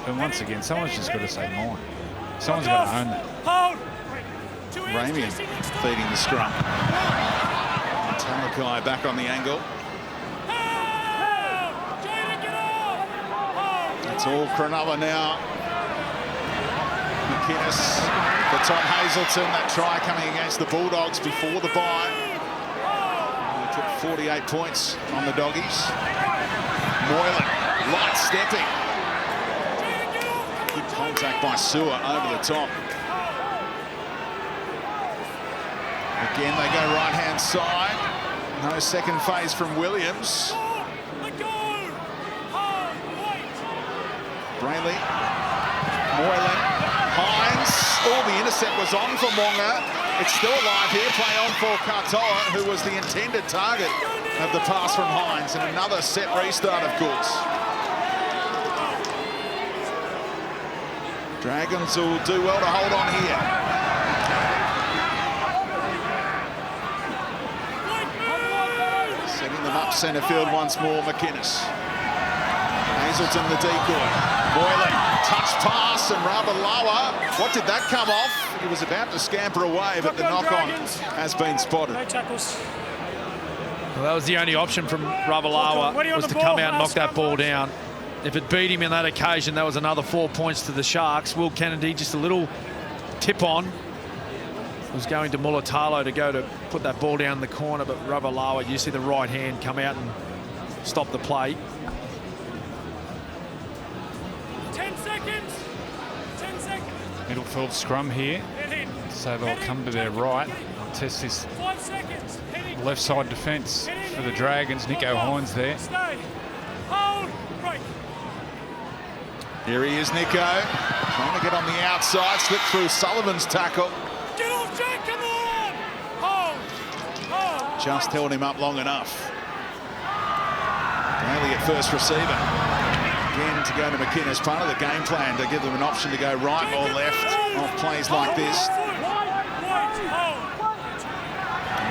And once again, someone's just got to say mine. Someone's got to own that. Hold. Ramian feeding the scrum. Talakai back on the angle. It's all Cronulla now. McInnes for Tom Hazelton. That try coming against the Bulldogs before the bye. They put 48 points on the Doggies. Moylan, light stepping. Good contact by Sewer over the top. Again, they go right-hand side. No second phase from Williams. Brayley, Moylan, Hines. Oh, the intercept was on for Monga. It's still alive here. Play on for Katoa, who was the intended target of the pass from Hines, and another set restart, of course. Dragons will do well to hold on here. Setting them up centre field once more, McInnes. Hazelton the decoy. Moylan, touch pass and Ravalawa. What did that come off? He was about to scamper away, but the knock-on has been spotted. No tackles. Well, that was the only option from Ravalawa, was to come out and knock that ball down. If it beat him in that occasion, that was another 4 points to the Sharks. Will Kennedy, just a little tip on, was going to Mulatalo to go to put that ball down in the corner, but Ravalawa, you see the right hand come out and stop the play. 10 seconds. 10 seconds. Middlefield scrum here. So they'll come to their right. They'll test this 5 seconds. left side defence for the Dragons. Nico Hines there. Stay. Hold. Break. Here he is, Nico. Trying to get on the outside, slip through Sullivan's tackle. Get off, Jack. Come on. Hold. Hold. Just held him up long enough. Bailey at first receiver. Again to go to McInnes. Part of the game plan to give them an option to go right or left off plays like this. And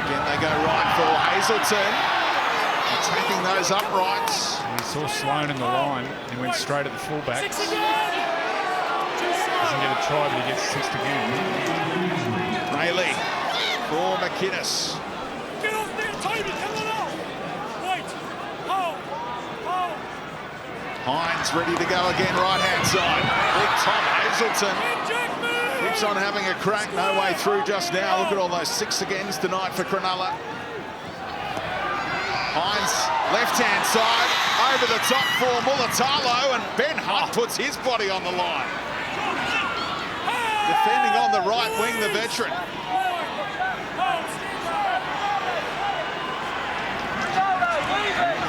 again they go right for Hazelton. Attacking those uprights. He saw Sloan in the line. He went straight at the fullback. Doesn't get a try, but he gets 6 again. Bailey for McInnes. Get off there, Toby. Come on up. Wait. Hold. Hold. Hines ready to go again, right-hand side. Big Tom Hazelton keeps on having a crack. No way through just now. Look at all those 6 agains tonight for Cronulla. Hines, left-hand side, over the top for Mulatalo, and Ben Hunt puts his body on the line. Defending on the right wing, the veteran.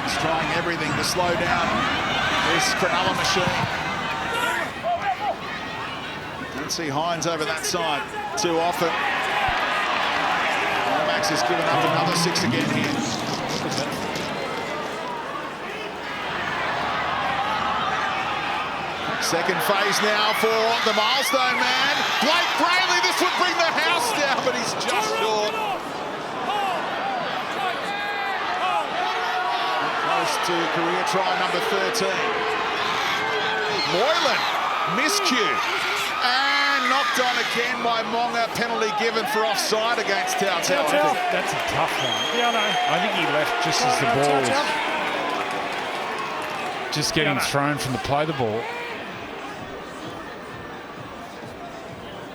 He's trying everything to slow down this Cronulla machine. Don't see Hines over that side too often. Max has given up another 6 again here. Second phase now for the milestone man. Blake Brayley, this would bring the house down, but he's just short. Close to career try number 13. Moylan, miscue. And knocked on again by Monga. Penalty given for offside against Tautau. That's a tough one. Yeah, I know. I think he left just as the ball was just getting thrown from the play the ball.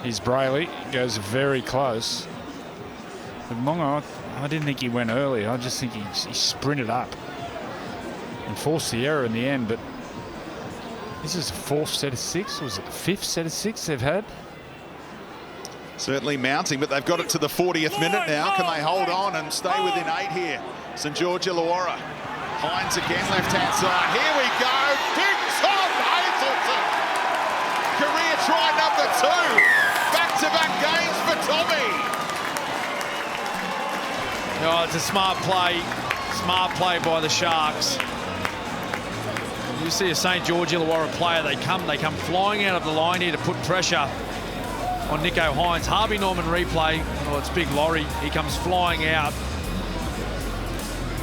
Here's Brayley, goes very close. But Monga, I didn't think he went early. I just think he sprinted up and forced the error in the end. But this is the 4th set of 6. Was it the 5th set of 6 they've had? Certainly mounting, but they've got it to the 40th minute now. Can they hold on and stay within 8 here? St George Illawarra. Hines again, left-hand side. Here we go. Big Tom Hazelton. Career try number 2. Back-to-back games for Tommy. Oh, it's a smart play by the Sharks. You see a St George Illawarra player, they come flying out of the line here to put pressure on Nico Hines. Harvey Norman replay. Oh, it's Big Laurie. He comes flying out.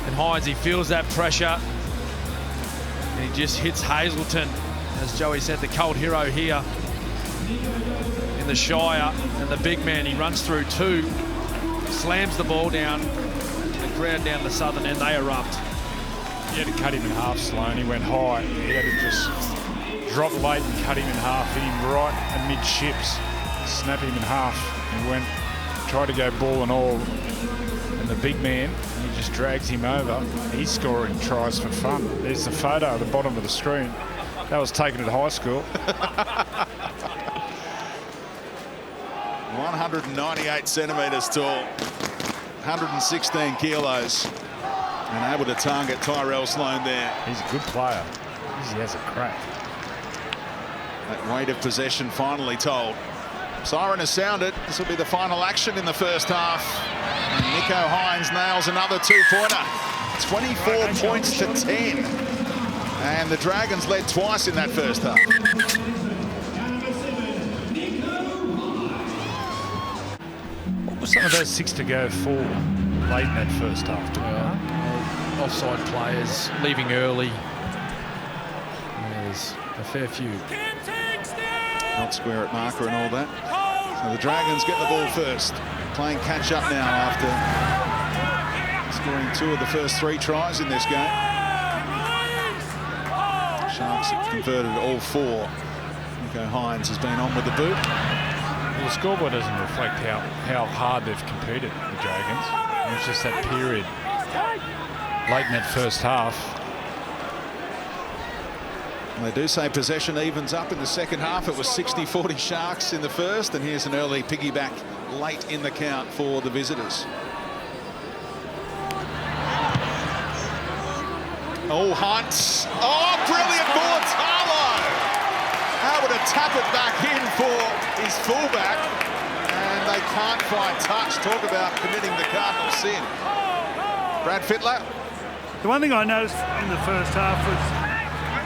And Hines, he feels that pressure. And he just hits Hazelton. As Joey said, the cult hero here in the Shire. And the big man, he runs through 2, slams the ball down. The crowd down the southern end, they erupt. He had to cut him in half, Sloan. He went high. He had to just drop late and cut him in half. Hit him right amidships. Snap him in half. And went, tried to go ball and all. And the big man, he just drags him over. He's scoring tries for fun. There's the photo at the bottom of the screen. That was taken at high school. 198 centimetres tall. 116 kilos. And able to target Tyrell Sloan there. He's a good player. He has a crack. That weight of possession finally told. Siren has sounded. This will be the final action in the first half. And Nico Hines nails another 2-pointer. 24 points to 10. And the Dragons led twice in that first half. What were some of those 6 to go for late in that first half? Offside players leaving early. There's a fair few. Not square at marker and all that. So the Dragons get the ball first. Playing catch up now after scoring 2 of the first 3 tries in this game. Sharks have converted all 4. Nico Hines has been on with the boot. Well, the scoreboard doesn't reflect how hard they've competed, the Dragons. It was just that period late in that first half. They do say possession evens up in the second half. It was 60-40 Sharks in the first, and here's an early piggyback late in the count for the visitors. Oh, Hunt. Oh, brilliant Mulatalo. Able to tap it back in for his fullback, and they can't find touch. Talk about committing the cardinal sin. Brad Fittler. The one thing I noticed in the first half was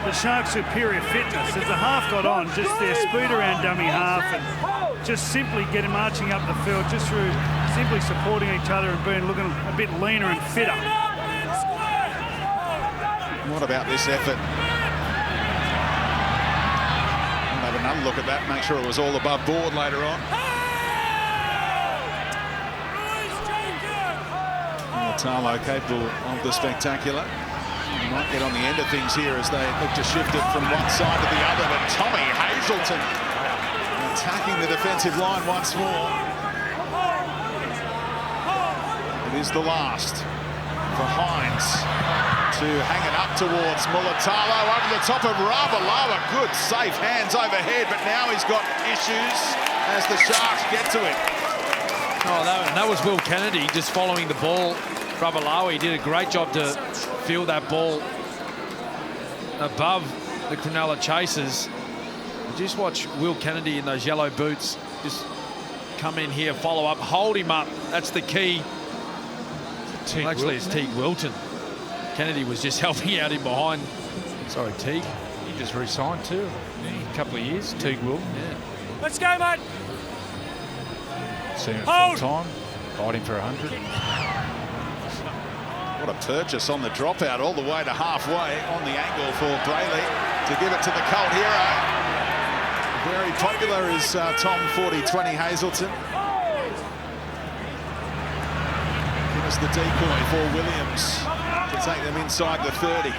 the Sharks' superior fitness. As the half got on, just their speed around dummy half and just simply getting marching up the field just through simply supporting each other and looking a bit leaner and fitter. What about this effort? I'll have another look at that, make sure it was all above board later on. Mulatalo capable of the spectacular. He might get on the end of things here as they look to shift it from one side to the other, but Tommy Hazelton attacking the defensive line once more. It is the last for Hines to hang it up towards Mulatalo over the top of Ravalawa. Good safe hands overhead, but now he's got issues as the Sharks get to him. Oh, that was Will Kennedy just following the ball. Ravalawa, he did a great job to field that ball above the Cronulla chasers. Just watch Will Kennedy in those yellow boots just come in here, follow up, hold him up. That's the key. Well, actually, it's Teague Wilton. Kennedy was just helping out in behind. Sorry, Teague. He just re-signed too. A couple of years, Teague Wilton. Yeah. Let's go, mate. Seen it full time. Fighting for 100. What a purchase on the dropout all the way to halfway on the angle for Brayley to give it to the cult hero. Very popular is Tom 40-20 Hazelton. Here's the decoy for Williams to take them inside the 30.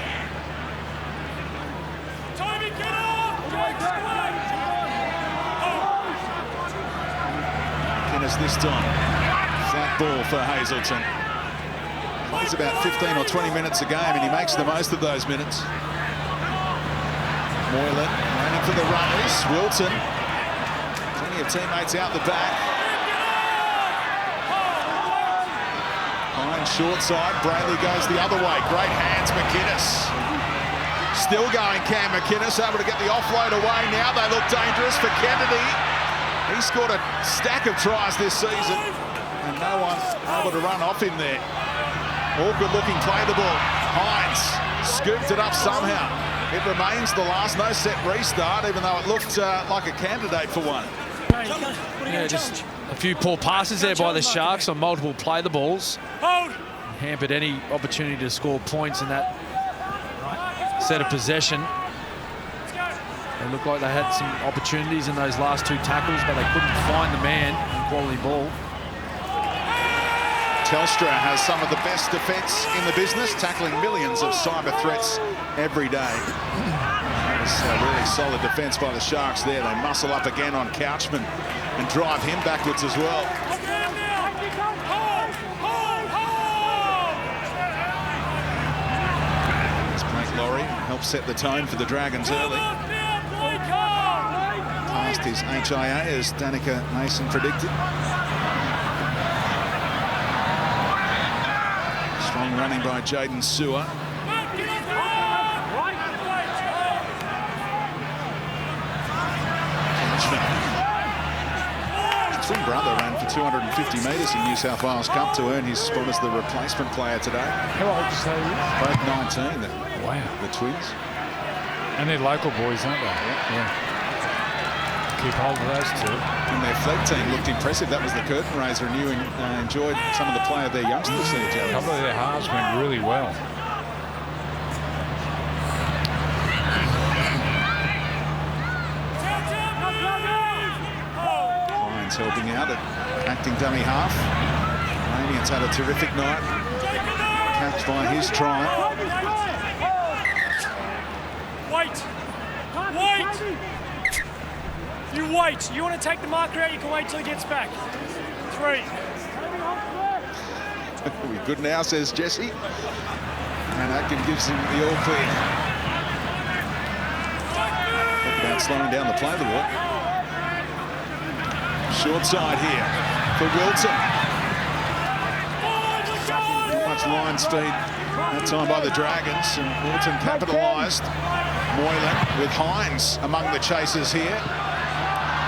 Guinness this time. Flat ball for Hazelton. Plays about 15 or 20 minutes a game, and he makes the most of those minutes. Moylan running for the runners. Wilton. Plenty of teammates out the back. Hines short side. Brayley goes the other way. Great hands, McInnes. Still going, Cam McInnes, able to get the offload away. Now they look dangerous for Kennedy. He scored a stack of tries this season, and no one able to run off him there. Awkward looking play the ball. Hines scooped it up somehow. It remains the last, no set restart, even though it looked like a candidate for one. Yeah, just a few poor passes there by the Sharks on multiple play the balls. Hampered any opportunity to score points in that set of possession. They looked like they had some opportunities in those last 2 tackles, but they couldn't find the man in quality ball. Telstra has some of the best defence in the business, tackling millions of cyber threats every day. It's a really solid defence by the Sharks there. They muscle up again on Couchman and drive him backwards as well. It's Blake Laurie, helps set the tone for the Dragons early. Past his HIA, as Danica Mason predicted. Strong running by Jaden Sewer. twin brother ran for 250 metres in New South Wales Cup to earn his spot as the replacement player today. How old did you say he is? Both 19. Wow. The twins. And they're local boys, aren't they? Yeah. Keep hold of those two. And their flag team looked impressive. That was the curtain raiser, and you enjoyed some of the play of their youngsters there, Joe. A couple of their halves went really well. Hines helping out at acting dummy half. Ramian's had a terrific night. Catch by his try. Wait! You wait. You want to take the marker out, you can wait till he gets back. 3. We're good now, says Jesse. And Atkin gives him the all clear. Talk about slowing down the play of the ball. Short side here for Wilson. Not much line speed that time by the Dragons, and Wilson capitalised. Moylan with Hines among the chasers here.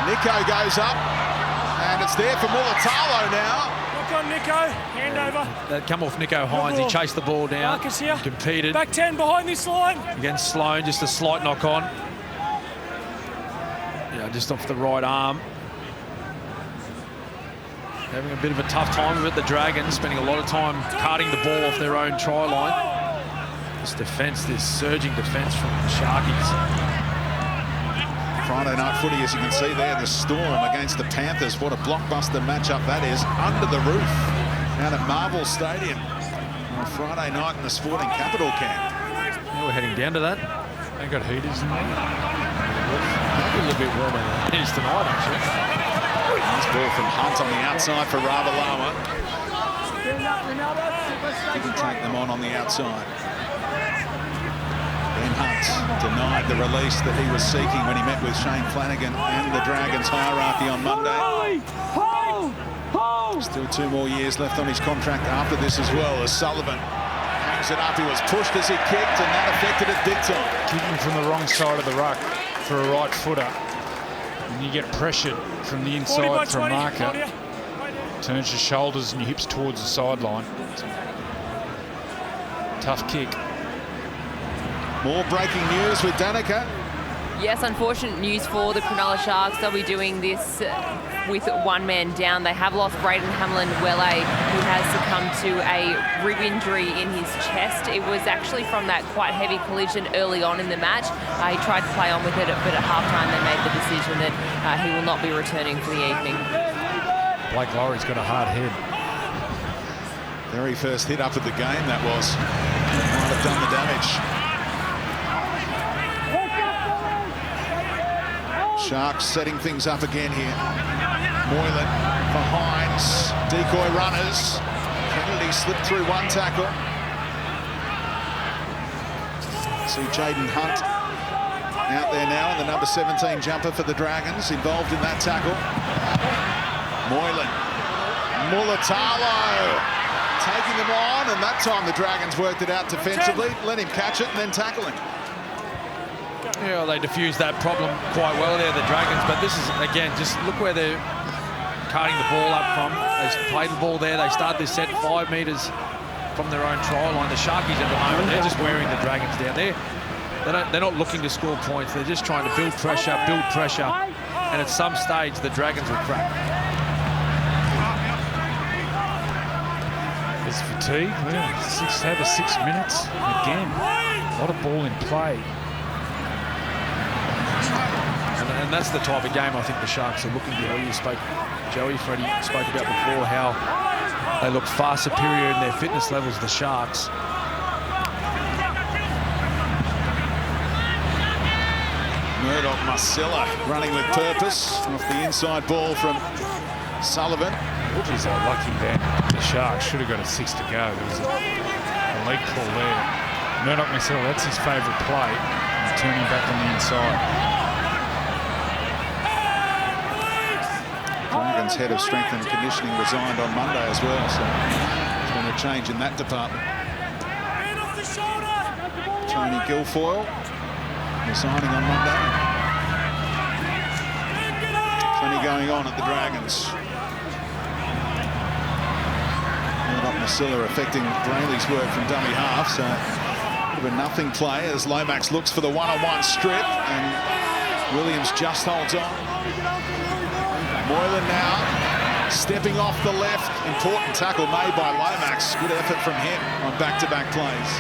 Nico goes up, and it's there for Mulatalo now. Look on Nico, hand over. That come off Nico Hines. He chased the ball down. Marcus here. Competed. Back 10 behind this line. Against Sloan, just a slight knock on. Yeah, just off the right arm. Having a bit of a tough time with it, the Dragons, spending a lot of time carting the ball off their own try line. This defence, this surging defence from the Sharkies. Friday night footy, as you can see there, the Storm against the Panthers. What a blockbuster matchup that is, under the roof out at Marvel Stadium on Friday night in the Sporting Capital camp. Yeah, we're heading down to that. They got heaters in there. Maybe a little bit warmer than it is tonight, actually. Nice ball from Hunt on the outside for Ravalawa. Didn't take them on the outside. Ben Hunt denied the release that he was seeking when he met with Shane Flanagan and the Dragons hierarchy on Monday. Still 2 more years left on his contract after this as well, as Sullivan hangs it up. He was pushed as he kicked, and that affected it big time. Kicking from the wrong side of the ruck for a right footer. And you get pressured from the inside from marker. Turns your shoulders and your hips towards the sideline. Tough kick. More breaking news with Danica. Yes, unfortunate news for the Cronulla Sharks. They'll be doing this with 1 man down. They have lost Braden Hamlin-Welle, who has succumbed to a rib injury in his chest. It was actually from that quite heavy collision early on in the match. He tried to play on with it, but at halftime they made the decision that he will not be returning for the evening. Blake Lowry's got a hard head. Very first hit up of the game, that was. Might have done the damage. Sharks setting things up again here. Moylan for Hines. Decoy runners. Kennedy slipped through 1 tackle. See Jaden Hunt out there now, and the number 17 jumper for the Dragons involved in that tackle. Moylan. Mulatalo taking them on, and that time the Dragons worked it out defensively. Let him catch it and then tackle him. Yeah, well, they diffused that problem quite well there, the Dragons, but this is, again, just look where they're carting the ball up from. They played the ball there. They started this set 5 metres from their own try line. The Sharkies at the moment, they're just wearing the Dragons down. They're not looking to score points. They're just trying to build pressure, and at some stage, the Dragons will crack. There's fatigue. Over 6 minutes. Again, a lot of ball in play. And that's the type of game I think the Sharks are looking for. Freddie spoke about before how they look far superior in their fitness levels, the Sharks. Murdoch Marcella running with purpose off the inside ball from Sullivan. Geez, they're lucky then. The Sharks should have got a 6 to go. There was a leg pull there. Murdoch Marcella, that's his favourite play. He's turning back on the inside. Dragons head of strength and conditioning resigned on Monday as well, so there's been a change in that department. Tony Guilfoyle resigning on Monday. Plenty going on at the Dragons. Masilla affecting Brayley's work from dummy half, so a bit of a nothing play as Lomax looks for the one-on-one strip, and Williams just holds on. Moylan now stepping off the left. Important tackle made by Lomax. Good effort from him on back-to-back plays.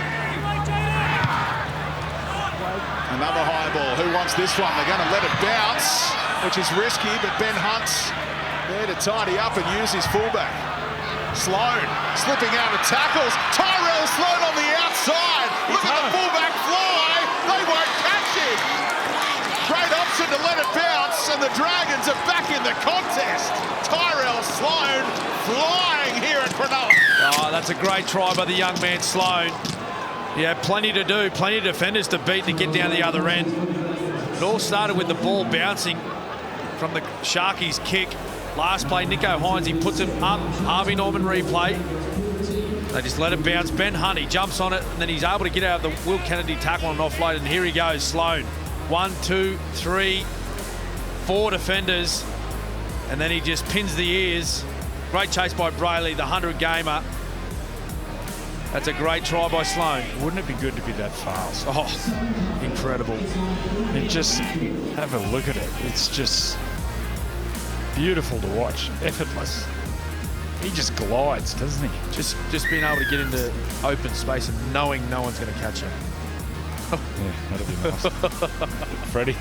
Another high ball. Who wants this one? They're going to let it bounce, which is risky, but Ben Hunt's there to tidy up and use his fullback. Sloan slipping out of tackles. Tyrell Sloan on the outside. Look at the fullback fly. They won't catch him. Great option to let it bounce, and the Dragons are back in the contest. Tyrell Sloan flying here at Cronulla. Oh, that's a great try by the young man Sloan. He had plenty to do, plenty of defenders to beat to get down the other end. It all started with the ball bouncing from the Sharkies' kick. Last play, Nico Hines, he puts it up. Harvey Norman replay. They just let it bounce. Ben Hunt, he jumps on it, and then he's able to get out of the Will Kennedy tackle and offload. And here he goes, Sloan. 1, 2, 3, 4 defenders. And then he just pins the ears. Great chase by Brayley, the 100-gamer. That's a great try by Sloan. Wouldn't it be good to be that fast? Oh, incredible. And just have a look at it. It's just beautiful to watch. Effortless. He just glides, doesn't he? Just being able to get into open space and knowing no one's going to catch him. Yeah, that'll be nice. Freddie.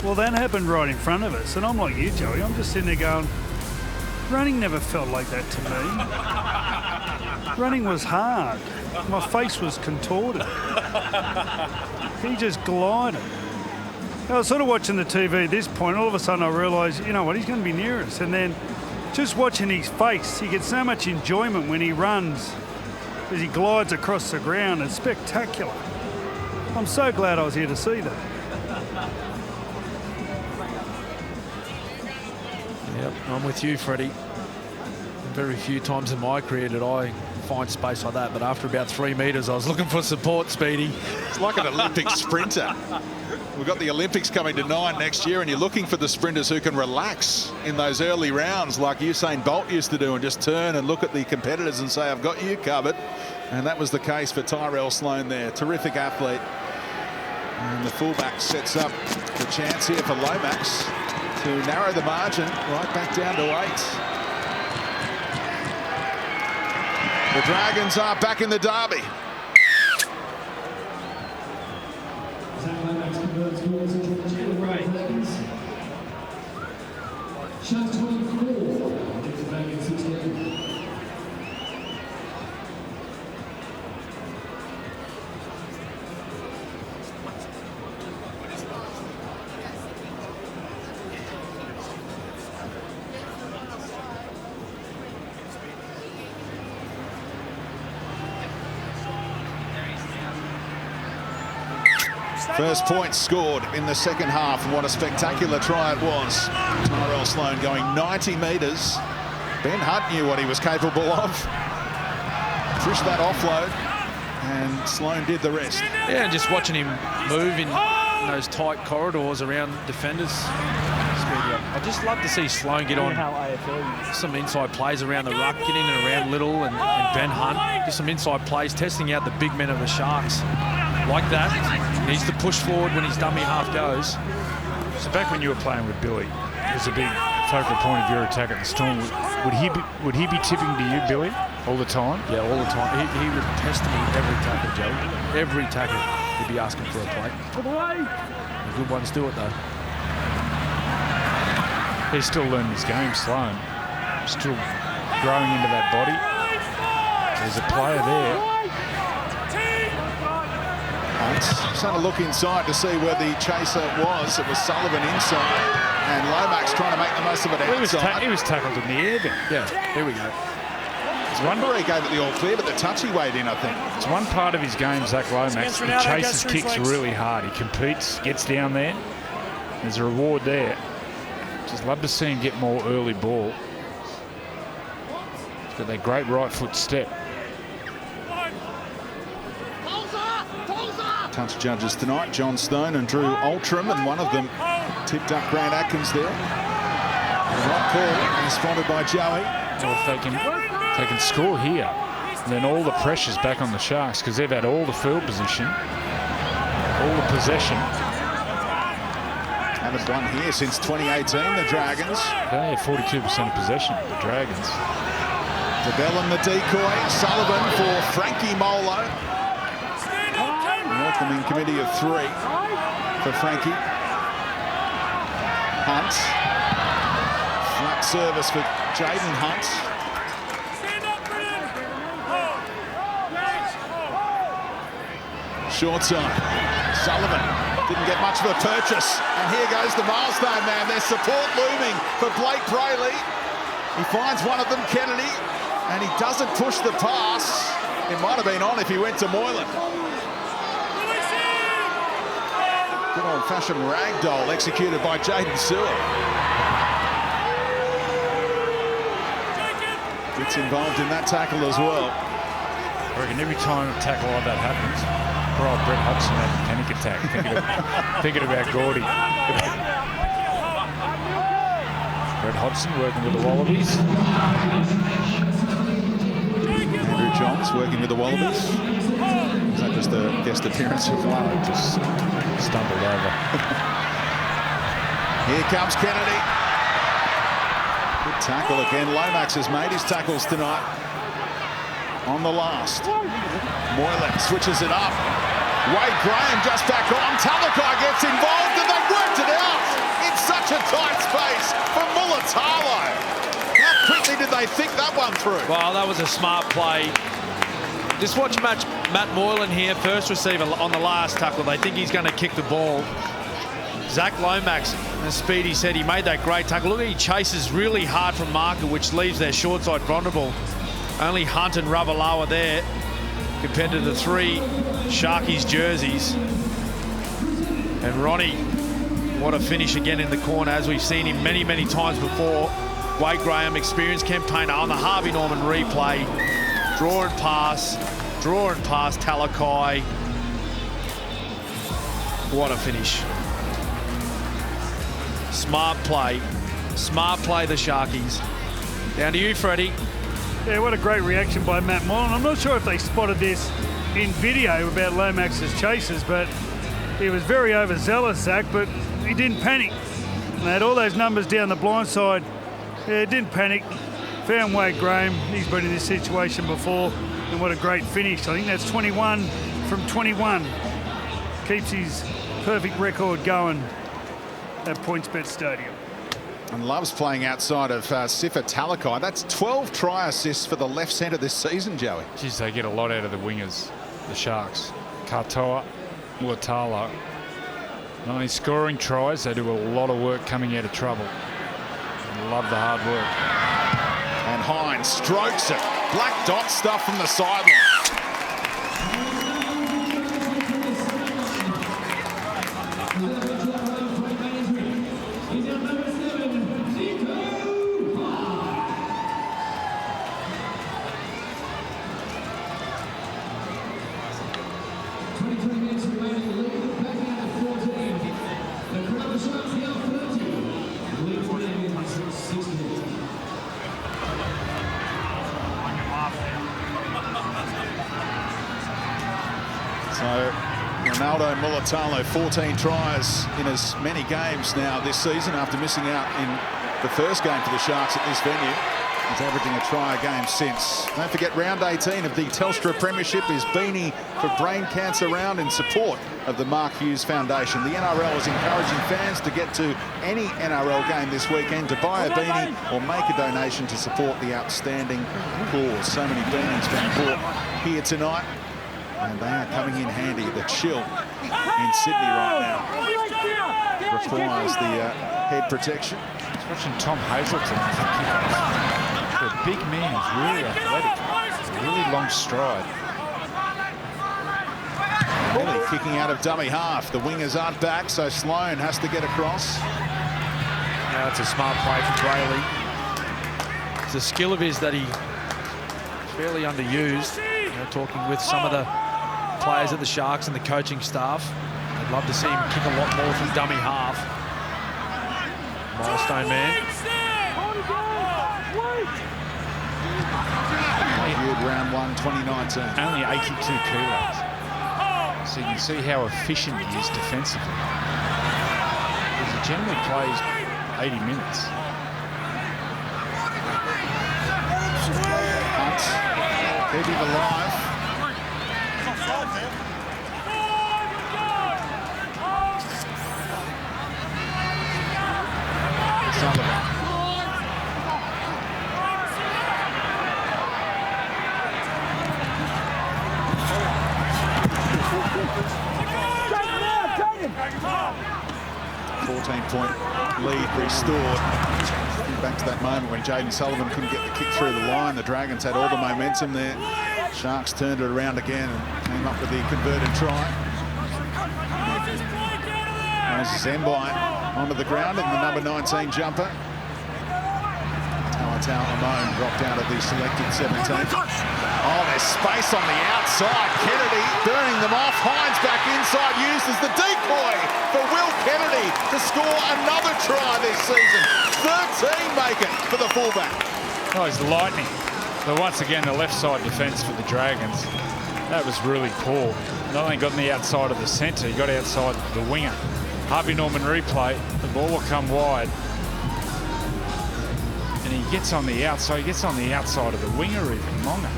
Well, that happened right in front of us, and I'm like you, Joey. I'm just sitting there going, running never felt like that to me. Running was hard. My face was contorted. He just glided. I was sort of watching the TV at this point. All of a sudden I realised, you know what, he's going to be near us. And then just watching his face, he gets so much enjoyment when he runs as he glides across the ground. It's spectacular. I'm so glad I was here to see that. Yep, I'm with you, Freddie. Very few times in my career did I find space like that, but after about 3 metres, I was looking for support, Speedy. It's like an Olympic sprinter. We've got the Olympics coming to 9 next year, and you're looking for the sprinters who can relax in those early rounds like Usain Bolt used to do and just turn and look at the competitors and say, I've got you covered. And that was the case for Tyrell Sloan there. Terrific athlete. And the fullback sets up the chance here for Lomax to narrow the margin right back down to 8. The Dragons are back in the derby. Shot 24. Dragons 16. First point scored in the second half, and what a spectacular try it was. Tyrell Sloan going 90 metres. Ben Hunt knew what he was capable of. Pushed that offload, and Sloan did the rest. Yeah, and just watching him move in those tight corridors around defenders. I just love to see Sloan get on some inside plays around the ruck, get in and around Little and Ben Hunt. Just some inside plays, testing out the big men of the Sharks. Like that. He needs to push forward when his dummy half goes. So back when you were playing with Billy, it was a big focal point of your attack at the Storm. Would he be tipping to you, Billy, all the time? Yeah, all the time. He would test me every tackle, Joe. Every tackle, he'd be asking for a play. The good ones do it, though. He's still learning his game, Sloan. Still growing into that body. There's a player there. Trying to look inside to see where the chaser was. It was Sullivan inside, and Lomax trying to make the most of it outside. He was tackled in the air then. Yeah, here we go. Referee gave it the all clear, but the touch he weighed in, I think. It's one part of his game, Zach Lomax. He chases kicks really hard. He competes, gets down there. There's a reward there. Just love to see him get more early ball. He's got that great right foot step. Touch judges tonight, John Stone and Drew Altram, and one of them tipped up Grant Atkins there. Rock call is spotted by Joey. Well, if they can score here, then all the pressure's back on the Sharks because they've had all the field position, all the possession. Haven't won here since 2018, the Dragons. They have 42% of possession, the Dragons. DeBellin the decoy, Sullivan for Frankie Molo. Welcoming committee of 3 for Frankie. Hunt. Flat service for Jaden Hunt. Short side. Sullivan didn't get much of a purchase. And here goes the milestone man. There's support looming for Blake Brayley. He finds one of them, Kennedy, and he doesn't push the pass. It might have been on if he went to Moylan. Good old-fashioned ragdoll executed by Jaden Sewer. Gets involved in that tackle as well. I reckon every time a tackle like that happens, poor old Brett Hodgson had a panic attack thinking about Gordy. Brett Hodgson working with the Wallabies. Andrew Johns working with the Wallabies. Is that just a guest appearance of one? Just stumbled over. Here comes Kennedy. Good tackle again. Lomax has made his tackles tonight. On the last. Moylan switches it up. Wade Graham just back on. Talakai gets involved and they've worked it out in such a tight space for Mulatalo. How quickly did they think that one through? Well, that was a smart play. Just watch Matt Moylan here, first receiver on the last tackle. They think he's going to kick the ball. Zach Lomax, as Speedy said, he made that great tackle. Look, he chases really hard from marker, which leaves their short side vulnerable. Only Hunt and Ravalawa there compared to the 3 Sharkies jerseys. And Ronnie, what a finish again in the corner, as we've seen him many, many times before. Wade Graham, experienced campaigner on the Harvey Norman replay. Draw and pass, Talakai. What a finish. Smart play, the Sharkies. Down to you, Freddie. Yeah, what a great reaction by Matt Moylan. I'm not sure if they spotted this in video about Lomax's chases, but he was very overzealous, Zach, but he didn't panic. And they had all those numbers down the blind side. Yeah, didn't panic. Found Wade Graham. He's been in this situation before, and what a great finish. I think that's 21 from 21. Keeps his perfect record going at PointsBet Stadium. And loves playing outside of Sifa Talakai. That's 12 try assists for the left centre this season, Joey. Geez, they get a lot out of the wingers, the Sharks. Katoa, Mulatalo. Not only scoring tries, they do a lot of work coming out of trouble. Love the hard work. And Hines strokes it. Black dot stuff from the sideline. Ronaldo Mulatalo, 14 tries in as many games now this season after missing out in the first game for the Sharks at this venue. He's averaging a try a game since. Don't forget, round 18 of the Telstra Premiership is Beanie for Brain Cancer Round in support of the Mark Hughes Foundation. The NRL is encouraging fans to get to any NRL game this weekend to buy a beanie or make a donation to support the outstanding cause. So many beanies being bought here tonight. And they are coming in handy. The chill in Sydney right now requires the head protection. Just watching Tom Hazelton. A big man, he's really athletic, really long stride. Really kicking out of dummy half. The wingers aren't back, so Sloan has to get across. Now it's a smart play for Brayley. It's a skill of his that he's fairly underused. Talking with some of the players at the Sharks and the coaching staff, I'd love to see him kick a lot more from dummy half. Milestone man. Debuted round 1, 2019. Only 82 kilos. So you can see how efficient he is defensively. Because he generally plays 80 minutes. Hunt, keeping alive. Sullivan. Point lead restored. Back to that moment when Jaden Sullivan couldn't get the kick through the line. The Dragons had all the momentum there. Sharks turned it around again and came up with the converted try. Moses Mbine onto the ground and the number 19 jumper. Talatau Amone dropped out of the selected 17. Oh, there's space on the outside. Kennedy burning them off. Hines back inside, used as the decoy for Will Kennedy to score another try this season. 13 make it for the fullback. Oh, he's lightning. But once again, the left side defence for the Dragons, that was really poor. Not only got on the outside of the centre, he got outside the winger. Harvey Norman replay, the ball will come wide. And he gets on the outside, of the winger even, Monga.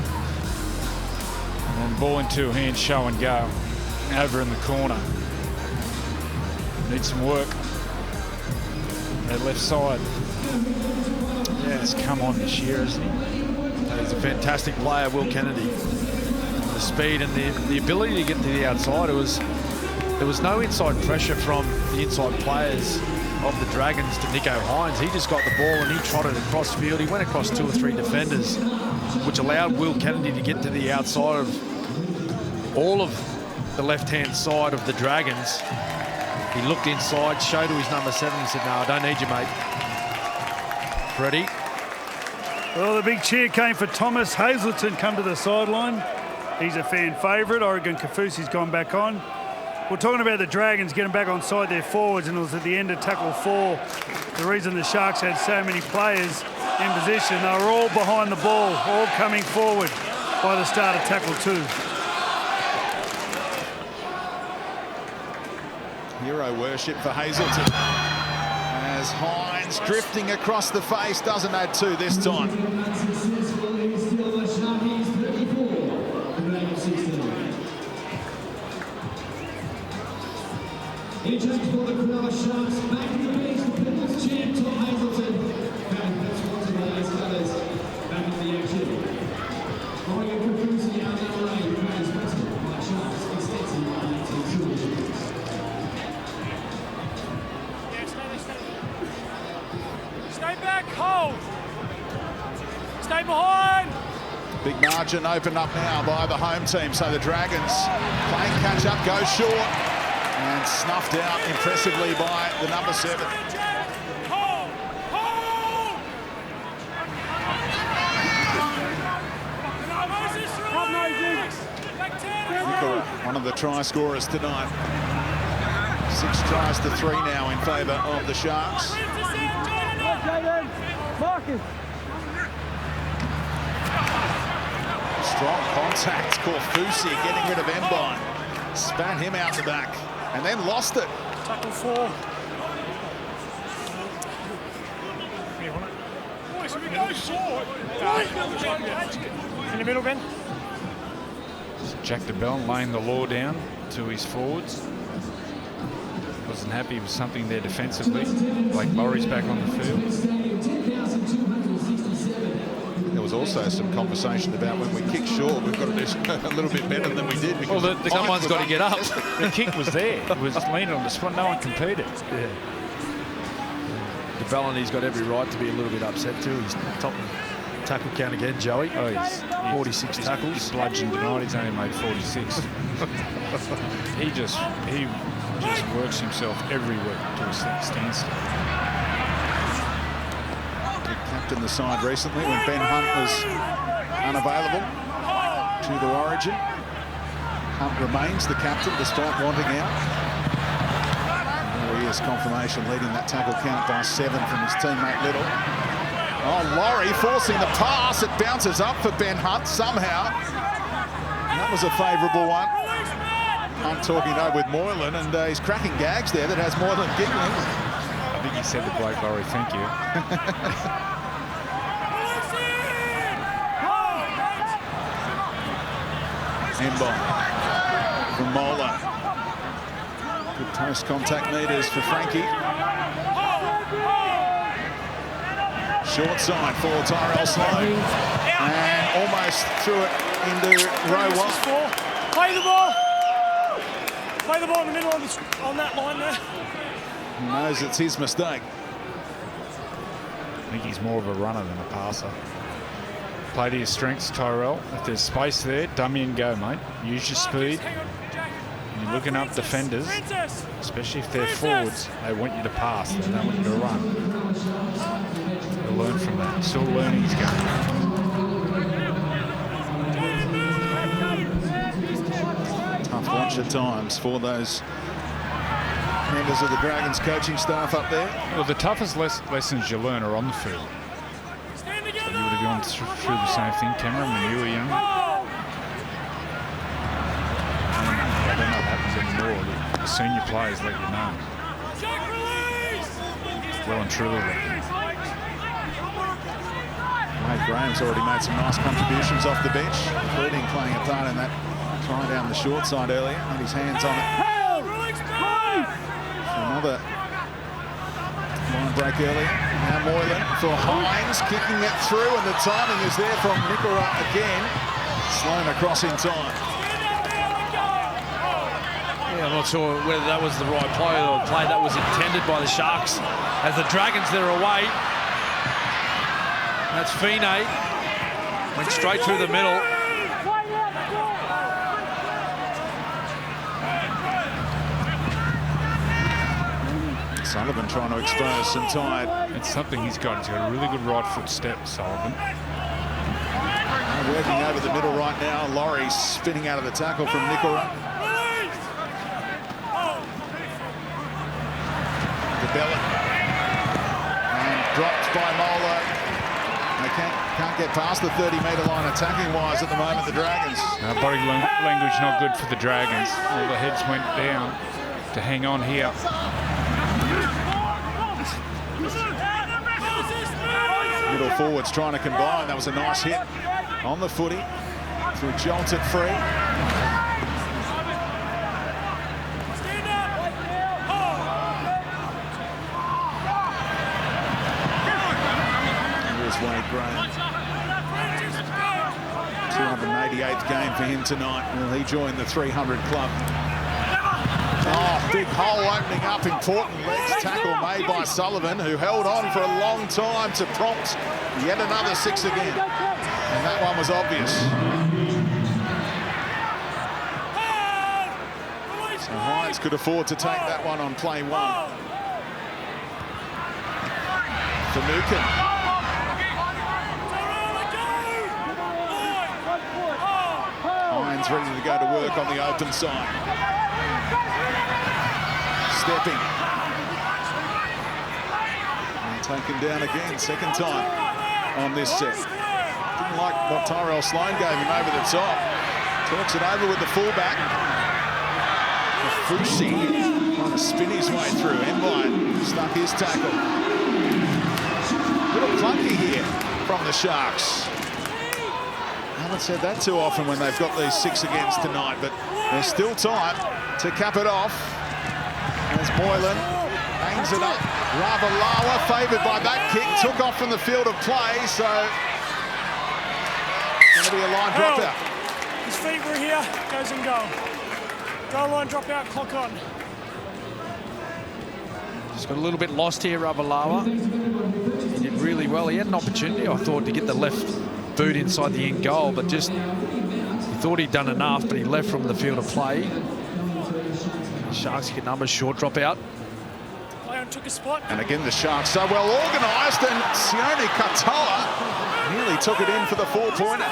And then ball in two hands, show and go. Over in the corner. Needs some work. That left side. Yeah, it's come on this year, isn't he? He's a fantastic player, Will Kennedy. The speed and the ability to get to the outside. There was no inside pressure from the inside players of the Dragons to Nico Hines. He just got the ball and he trotted across field. He went across 2 or 3 defenders, which allowed Will Kennedy to get to the outside of all of the left-hand side of the Dragons. He looked inside, showed to his number 7 and said, "No, I don't need you, mate." Freddie. Well, the big cheer came for Thomas Hazelton, come to the sideline. He's a fan favourite. Oregon Kafusi's gone back on. We're talking about the Dragons getting back on side their forwards, and it was at the end of tackle 4. The reason the Sharks had so many players in position, they were all behind the ball, all coming forward by the start of tackle 2. Hero worship for Hazelton. As Hines drifting across the face, doesn't add 2 this time. In change for the Cronulla Sharks, back in the bench, the People's Champ, Tom Hazelton. That's one to the Ice Cutters. Back in the action. Oregon Kafusi, NRL, Remains Principal by Sharks, extensive by 19 Stay back, hold. Stay behind. Big margin opened up now by the home team, so the Dragons playing catch up, go short. And snuffed out impressively by the number 7. Hold. Hold. One of the try scorers tonight. 6 tries to 3 now in favour of the Sharks. Strong contact. Corfusi getting rid of Mbine. Spat him out the back and then lost it. Tackle 4. In the middle, Ben. Jack DeBell laying the law down to his forwards. Wasn't happy with something there defensively. Blake Murray's back on the field. There was also some conversation about when we kick short, we've got to do a little bit better than we did. Well, someone's got to get up. The kick was there. It was leaning on the spot. No one competed. Yeah. DeBellini's got every right to be a little bit upset too. He's top tackle count again, Joey. Oh, he's 46 tackles. He's bludgeoned tonight. He's only made 46. he just works himself everywhere to a standstill. Captain the side recently when Ben Hunt was unavailable due to Origin. Hunt remains the captain despite wanting out. And there he is, confirmation, leading that tackle count by 7 from his teammate Little. Oh, Laurie forcing the pass. It bounces up for Ben Hunt somehow. That was a favourable one. I'm talking over with Moylan, and he's cracking gags there that has Moylan giggling. I think he said to Blake Laurie, thank you. Embon from Mola. Good post contact meters for Frankie. Short side for Tyrell Sloan. And almost threw it into row one. Play the ball. Play the ball in the middle on that line there. He knows it's his mistake. I think he's more of a runner than a passer. Play to your strengths, Tyrell. If there's space there, dummy and go, mate. Use your speed. You're looking up defenders, especially if they're forwards. They want you to pass. They don't want you to run. You'll learn from that. Still learning his game. Tough watch at times for those members of the Dragons coaching staff up there. Well, the toughest lessons you learn are on the field. So you would have gone through the same thing, Cameron, when you were young. I don't know if that happens anymore. The senior players let you know. Well and truly. Wade Graham's already made some nice contributions off the bench, including playing a part in that try down the short side earlier. Had his hands on it. Another line break earlier. Now Moylan for Hines, kicking it through, and the timing is there from Nicola again. Sloan across in time. Yeah, I'm not sure whether that was the right play or a play that was intended by the Sharks. As the Dragons that are away. That's Fine. Went straight through the middle. Sullivan trying to expose some tide. It's something he's got. He's got a really good right foot step, Sullivan. Working over the middle right now. Laurie spinning out of the tackle from Nicola. DeBella. And dropped by Mola. They can't get past the 30-metre line attacking-wise at the moment, the Dragons. Body language not good for the Dragons. All the heads went down to hang on here. Middle forwards trying to combine. That was a nice hit on the footy. Through jolted free. Here's Wade Graham. 288th game for him tonight. Will he join the 300 club? Oh, big hole opening up. Important legs tackle made by Sullivan, who held on for a long time to prompt yet another 6 again. And that one was obvious. So Hines could afford to take that one on play one. Finucane. Hines ready to go to work on the open side. Stepping. And taken down again, second time on this set. Didn't like what Tyrell Sloan gave him over the top. Talks it over with the fullback. Fusi trying to spin his way through. Envine stuck his tackle. Little clunky here from the Sharks. I haven't said that too often when they've got these 6 against tonight, but there's still time to cap it off. There's Moylan, hangs it up. Ravalawa favoured by that kick, took off from the field of play, so going to be a line dropout. His feet were here, goes in goal. Goal line dropout, clock on. Just got a little bit lost here, Ravalawa. He did really well. He had an opportunity, I thought, to get the left boot inside the end goal, but just he thought he'd done enough, but he left from the field of play. Sharks get numbers, short dropout. Lion took a spot. And again, the Sharks so well organised, and Sione Katoa nearly took it in for the 4-pointer.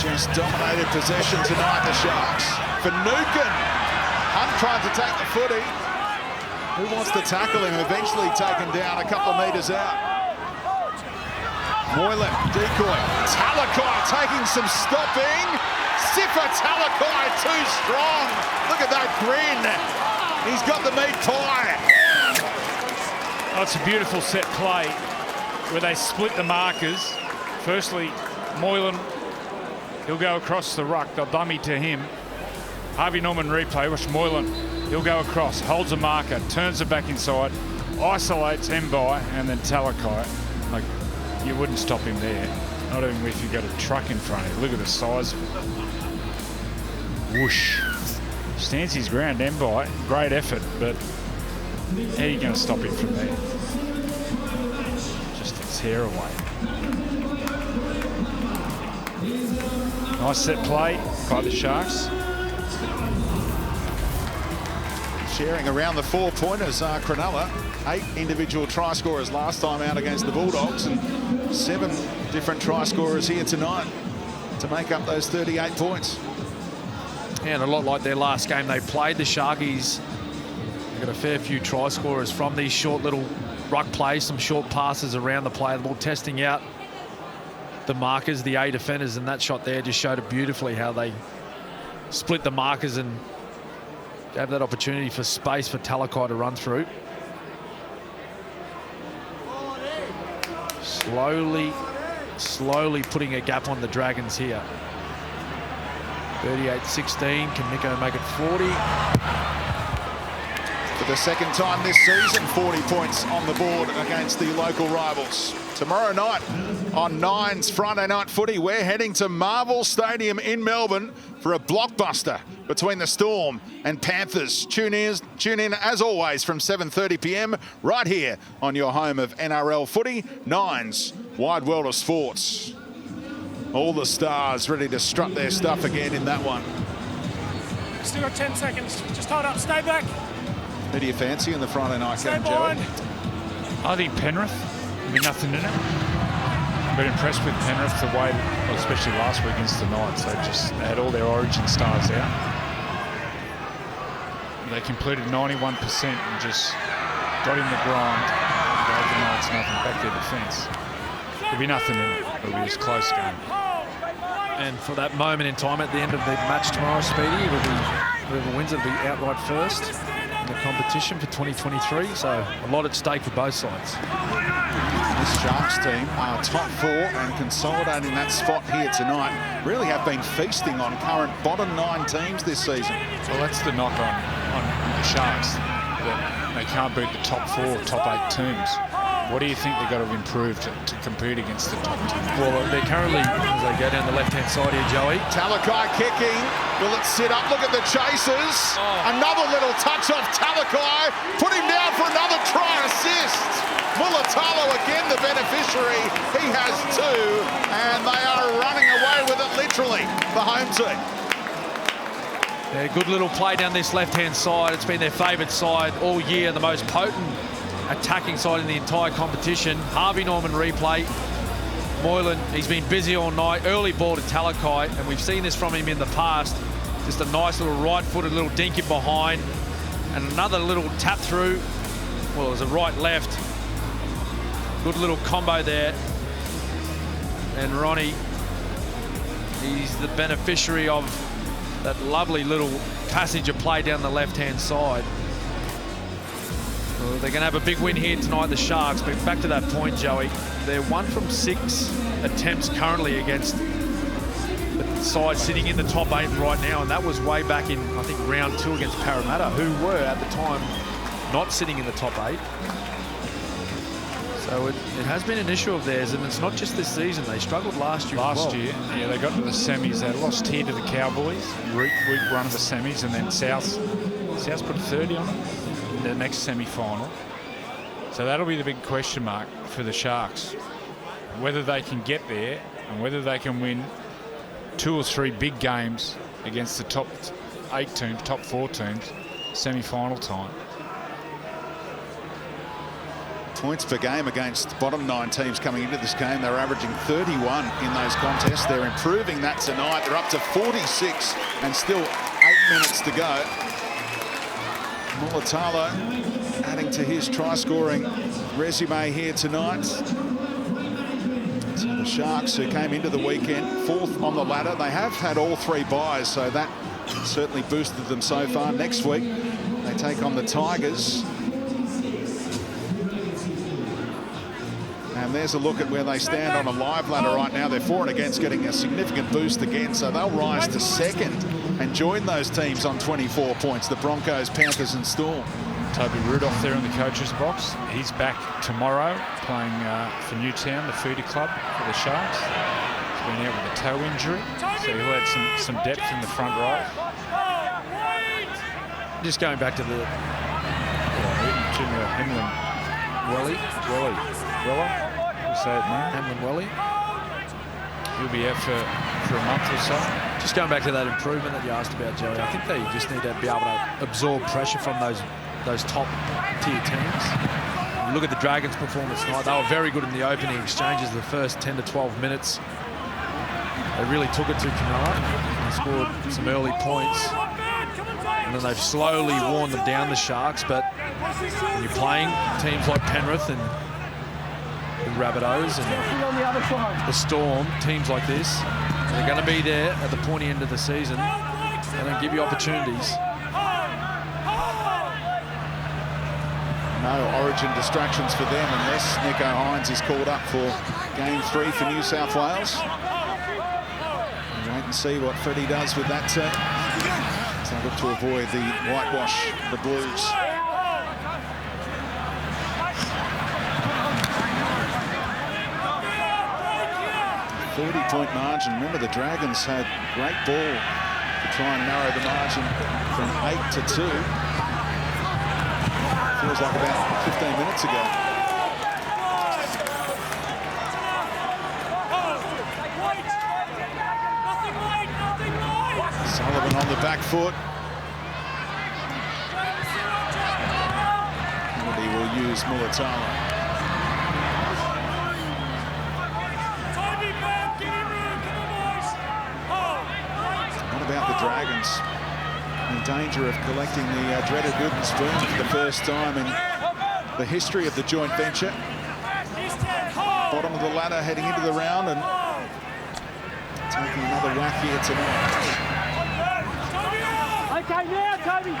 Just dominated possession tonight, the Sharks. Finucane. Hunt tried to take the footy. Who wants to tackle him? Eventually taken down a couple of metres out. Moylan, decoy. Talakai taking some stopping. Sifa Talakai too strong. Look at that grin. He's got the meat pie. Oh, it's a beautiful set play where they split the markers. Firstly, Moylan, he'll go across the ruck. They'll dummy to him. Harvey Norman replay, watch Moylan. He'll go across, holds a marker, turns it back inside, isolates Mbai, and then Talakai. Like, you wouldn't stop him there. Not even if you've got a truck in front of you. Look at the size of it. Whoosh. Stands his ground, Mbai. Great effort, but how are you going to stop him from there? Just a tear away. Nice set play by the Sharks. Sharing around the 4-pointers are Cronulla. 8 individual try scorers last time out against the Bulldogs, and 7 different try scorers here tonight to make up those 38 points. And a lot like their last game they played, the Sharkies. They've got a fair few try scorers from these short little ruck plays, some short passes around the play, the ball, testing out the markers, the A defenders, and that shot there just showed it beautifully how they split the markers and gave that opportunity for space for Talakai to run through. Slowly putting a gap on the Dragons here. 38-16, can Nico make it 40? For the second time this season, 40 points on the board against the local rivals. Tomorrow night on Nine's Friday Night Footy, we're heading to Marvel Stadium in Melbourne for a blockbuster between the Storm and Panthers. Tune in as always from 7:30 p.m. right here on your home of NRL footy, Nine's Wide World of Sports. All the stars ready to strut their stuff again in that one. Still got 10 seconds. Just hold up, stay back. Who do you fancy in the Friday night Stay game, Joey? behind. I think Penrith, there'll be nothing in it. But impressed with Penrith the way, well, especially last week against the Knights, they had all their origin stars out. They completed 91% and just got in the grind, gave the Knights nothing, back their defence. There'll be nothing in it. It'll be a close game. And for that moment in time at the end of the match tomorrow, Speedy, it'll be whoever wins, it'll be outright first in the competition for 2023. So a lot at stake for both sides. This Sharks team are top 4 and consolidating that spot here tonight. Really have been feasting on current bottom 9 teams this season. Well, that's the knock on the Sharks, that they can't beat the top 4, top 8 teams. What do you think they've got to improve to compete against the top team? Well, they're currently, as they go down the left-hand side here, Joey. Talakai kicking. Will it sit up? Look at the chasers. Another little touch off Talakai. Put him down for another try assist. Mulatalo again the beneficiary. He has 2, and they are running away with it literally, the home team. Yeah, good little play down this left-hand side. It's been their favourite side all year, the most potent attacking side in the entire competition. Harvey Norman replay. Moylan, he's been busy all night. Early ball to Talakai, and we've seen this from him in the past. Just a nice little right-footed little dink in behind, and another little tap through. Well, it was a right-left. Good little combo there. And Ronnie, he's the beneficiary of that lovely little passage of play down the left-hand side. Well, they're going to have a big win here tonight, the Sharks. But back to that point, Joey, they're 1 from 6 attempts currently against the side sitting in the top 8 right now, and that was way back in, I think, round 2 against Parramatta, who were at the time not sitting in the top 8. So it has been an issue of theirs, and it's not just this season. They struggled last year. Last year, yeah, they got to the semis. They lost here to the Cowboys, week run of the semis, and then South put a 30 on them in the next semi-final. So that'll be the big question mark for the Sharks, whether they can get there and whether they can win 2 or 3 big games against the top 8 teams, top 4 teams, semi-final time. Points per game against bottom 9 teams coming into this game. They're averaging 31 in those contests. They're improving that tonight. They're up to 46 and still 8 minutes to go. Mulatalo at adding to his try-scoring resume here tonight. So the Sharks, who came into the weekend 4th on the ladder, they have had all 3 byes, so that certainly boosted them so far. Next week, they take on the Tigers. And there's a look at where they stand on a live ladder right now. They're for and against, getting a significant boost again, so they'll rise to 2nd and join those teams on 24 points, the Broncos, Panthers and Storm. Toby Rudolph there in the coach's box. He's back tomorrow playing for Newtown, the feeder club for the Sharks. He's been out with a toe injury, so he'll add some depth in the front row. Just going back to the Weller, we say it now. Hamlin Welly. He'll be out for a month or so. Just going back to that improvement that you asked about, Joey, I think they just need to be able to absorb pressure from those top-tier teams. Look at the Dragons' performance tonight. They were very good in the opening exchanges, the first 10 to 12 minutes. They really took it to Cronulla and scored some early points. And then they've slowly worn them down, the Sharks. But when you're playing teams like Penrith and Rabbitohs and the Storm, teams like this, they're going to be there at the pointy end of the season and then give you opportunities. No Origin distractions for them unless Nico Hines is called up for game 3 for New South Wales. We'll wait and see what Freddie does with that team. So look to avoid the whitewash, the Blues. 40-point margin. Remember, the Dragons had great ball to try and narrow the margin from 8 to 2. Feels like about 15 minutes ago. Sullivan on the back foot. Kennedy will use Mulatalo. About the Dragons in danger of collecting the dreaded wooden spoon for the first time in the history of the joint venture. Bottom of the ladder heading into the round and taking another whack here tonight. Okay, now, Toby.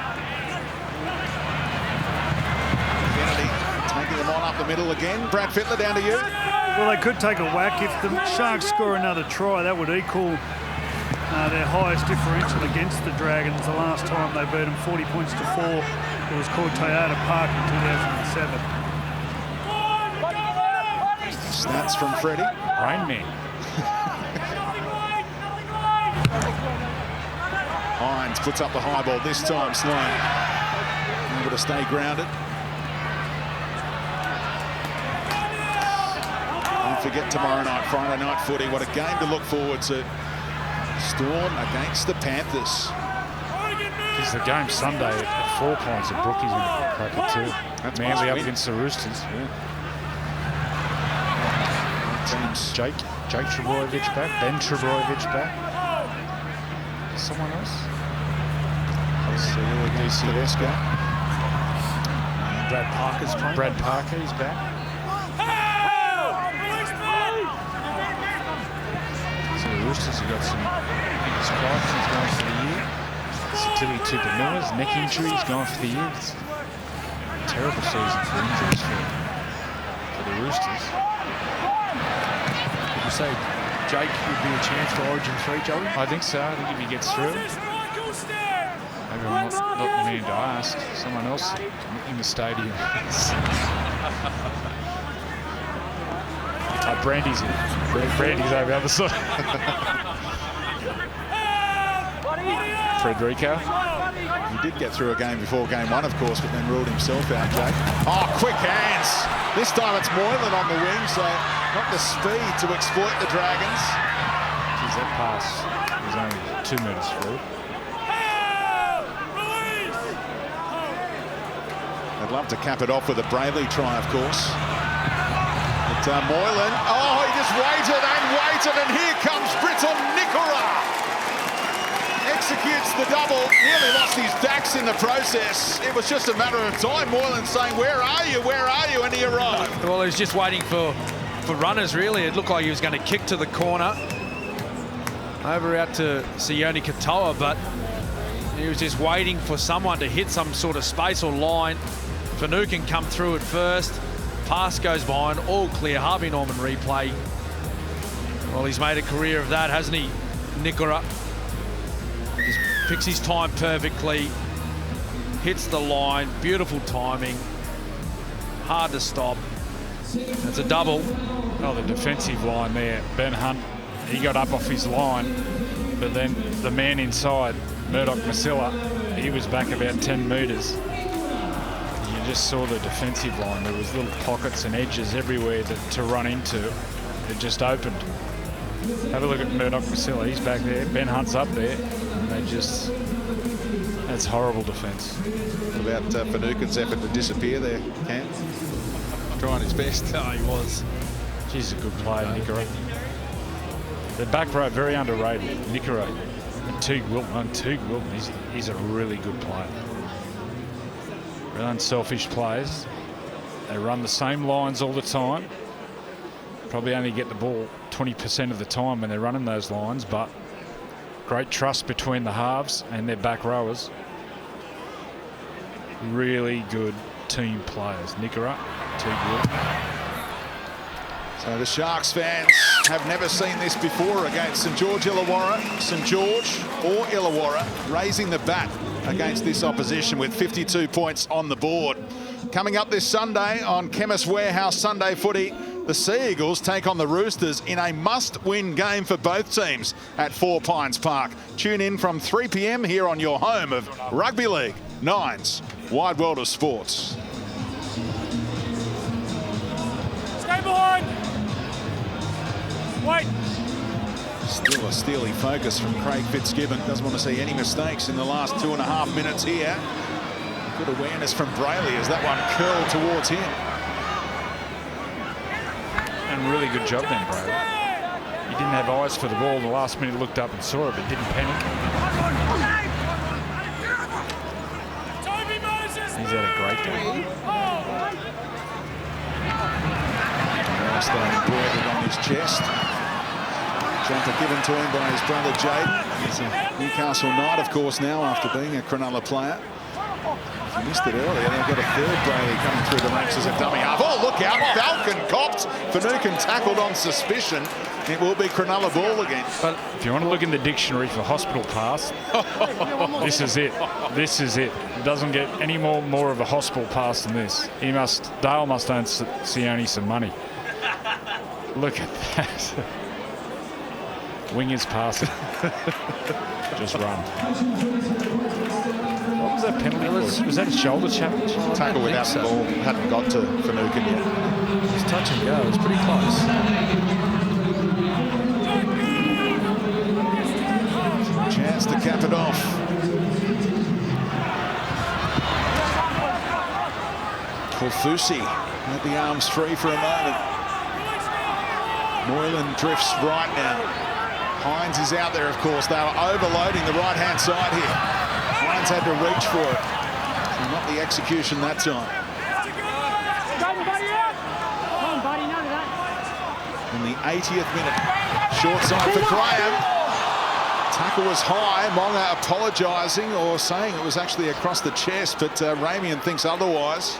Kennedy taking them on up the middle again. Brad Fittler, down to you. Well, they could take a whack. If the Sharks score another try, that would equal their highest differential against the Dragons. The last time they beat them 40 points to 4, it was called Toyota Park in 2007. Stats from Freddie. Rain Man. Hines puts up the high ball, this time Sloan able to stay grounded. Don't forget tomorrow night, Friday night footy. What a game to look forward to. Storm against the Panthers. It's the game Sunday at 4 points at Brookie's in the cracker too. That's Manly up against the Roosters. Teams. Jake Trebojevic back. Ben Trebojevic back. Someone else? Tedesco. Brad Parker's playing. Brad Parker is back. So the Roosters have got some Angus Crichton's going for the year. Satili Tupanua's neck injury is going for the year. It's a terrible season for injuries for the Roosters. Would you say Jake would be a chance for Origin 3, Joey? I think so. I think if he gets through. Maybe I'm not the man to ask. Someone else in the stadium. Brandy's in. Brandy's over the other side. Frederico. He did get through a game before game 1, of course, but then ruled himself out, Jake. Oh, quick hands. This time it's Moylan on the wing, so not the speed to exploit the Dragons. Geez, that pass was only 2 minutes through. I'd love to cap it off with a Brayley try, of course. But Moylan, oh, he just waited, and here comes Britton Nikora. gets the double. Nearly lost his backs in the process. It was just a matter of time. Moylan saying, where are you? Where are you? And he arrived. Well, he was just waiting for runners, really. It looked like he was going to kick to the corner. Over out to Sione Katoa, but he was just waiting for someone to hit some sort of space or line. Finucane come through it first. Pass goes behind, all clear. Harvey Norman replay. Well, he's made a career of that, hasn't he, Nickora? Just picks his time perfectly. Hits the line, beautiful timing. Hard to stop. That's a double. Oh, the defensive line there. Ben Hunt, he got up off his line, but then the man inside, Murdoch Masilla, he was back about 10 metres. You just saw the defensive line. There was little pockets and edges everywhere to run into. It just opened. Have a look at Murdoch Masilla. He's back there. Ben Hunt's up there. And they just... That's horrible defence. What about Finucane's effort to disappear there, Cam? Trying his best. Oh, he was. She's a good player, Nickora. The back row, very underrated. Nickora and Teague Wilton. He's a really good player. Really unselfish players. They run the same lines all the time. Probably only get the ball 20% of the time when they're running those lines, but great trust between the halves and their back rowers. Really good team players. Nickora, Teague Wilton. So the Sharks fans have never seen this before against St George Illawarra. St George or Illawarra raising the bat against this opposition with 52 points on the board. Coming up this Sunday on Chemist Warehouse Sunday Footy, the Sea Eagles take on the Roosters in a must-win game for both teams at 4 Pines Park. Tune in from 3 p.m. here on your home of Rugby League, Nine's Wide World of Sports. Stay behind. Wait. Still a steely focus from Craig Fitzgibbon. Doesn't want to see any mistakes in the last 2.5 minutes here. Good awareness from Brayley as that one curled towards him. And really good job then, Brayley. He didn't have eyes for the ball. The last minute looked up and saw it, but didn't panic. He's had a great game. Starting embroidered on his chest. Jumper given to him by his brother Jaden. He's a Newcastle Knight, of course, now after being a Cronulla player. If you missed it earlier, they've got a third Brayley coming through the ranks as a dummy half. Oh, look out, Falcon copped. Finucane tackled on suspicion. It will be Cronulla ball again. But if you want to look in the dictionary for hospital pass, this is it. This is it. It doesn't get any more of a hospital pass than this. Dale must own Sione some money. Look at that. Wingers passing. Just run. What was that penalty? Was that a shoulder challenge? Tackle without the ball. Hadn't got to Finucane yet. It was touch and go. It was pretty close. Chance to cap it off. Kaufusi had the arms free for a moment. Moylan drifts right now. Hines is out there, of course. They were overloading the right-hand side here. Hines had to reach for it. So not the execution that time. In the 80th minute. Short side for Graham. Tackle was high. Monga apologising or saying it was actually across the chest, but Ramian thinks otherwise.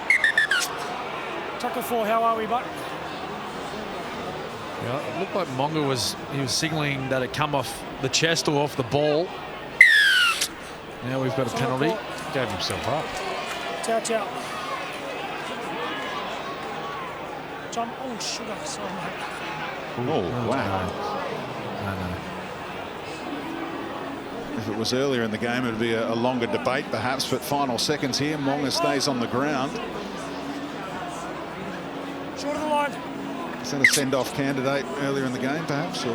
Tackle 4, how are we, Buck? Yeah, it looked like Monga was signalling that it come off the chest or off the ball. Now we've got a penalty. Gave himself up. Chow, chow. Jump. Oh, sugar. Sorry, mate. Oh, wow. If it was earlier in the game, it would be a longer debate, perhaps, but final seconds here. Monga stays on the ground. Short of the line. Is that a send-off candidate earlier in the game, perhaps, or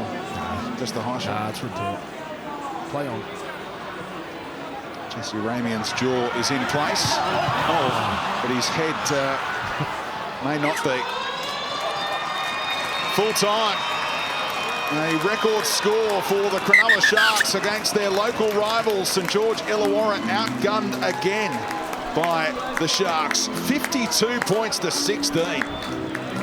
just a high shot? Nah, it's report. Play on. Jesse Ramian's jaw is in place. Oh, but his head may not be. Full time. A record score for the Cronulla Sharks against their local rivals, St George Illawarra, outgunned again by the Sharks. 52 points to 16.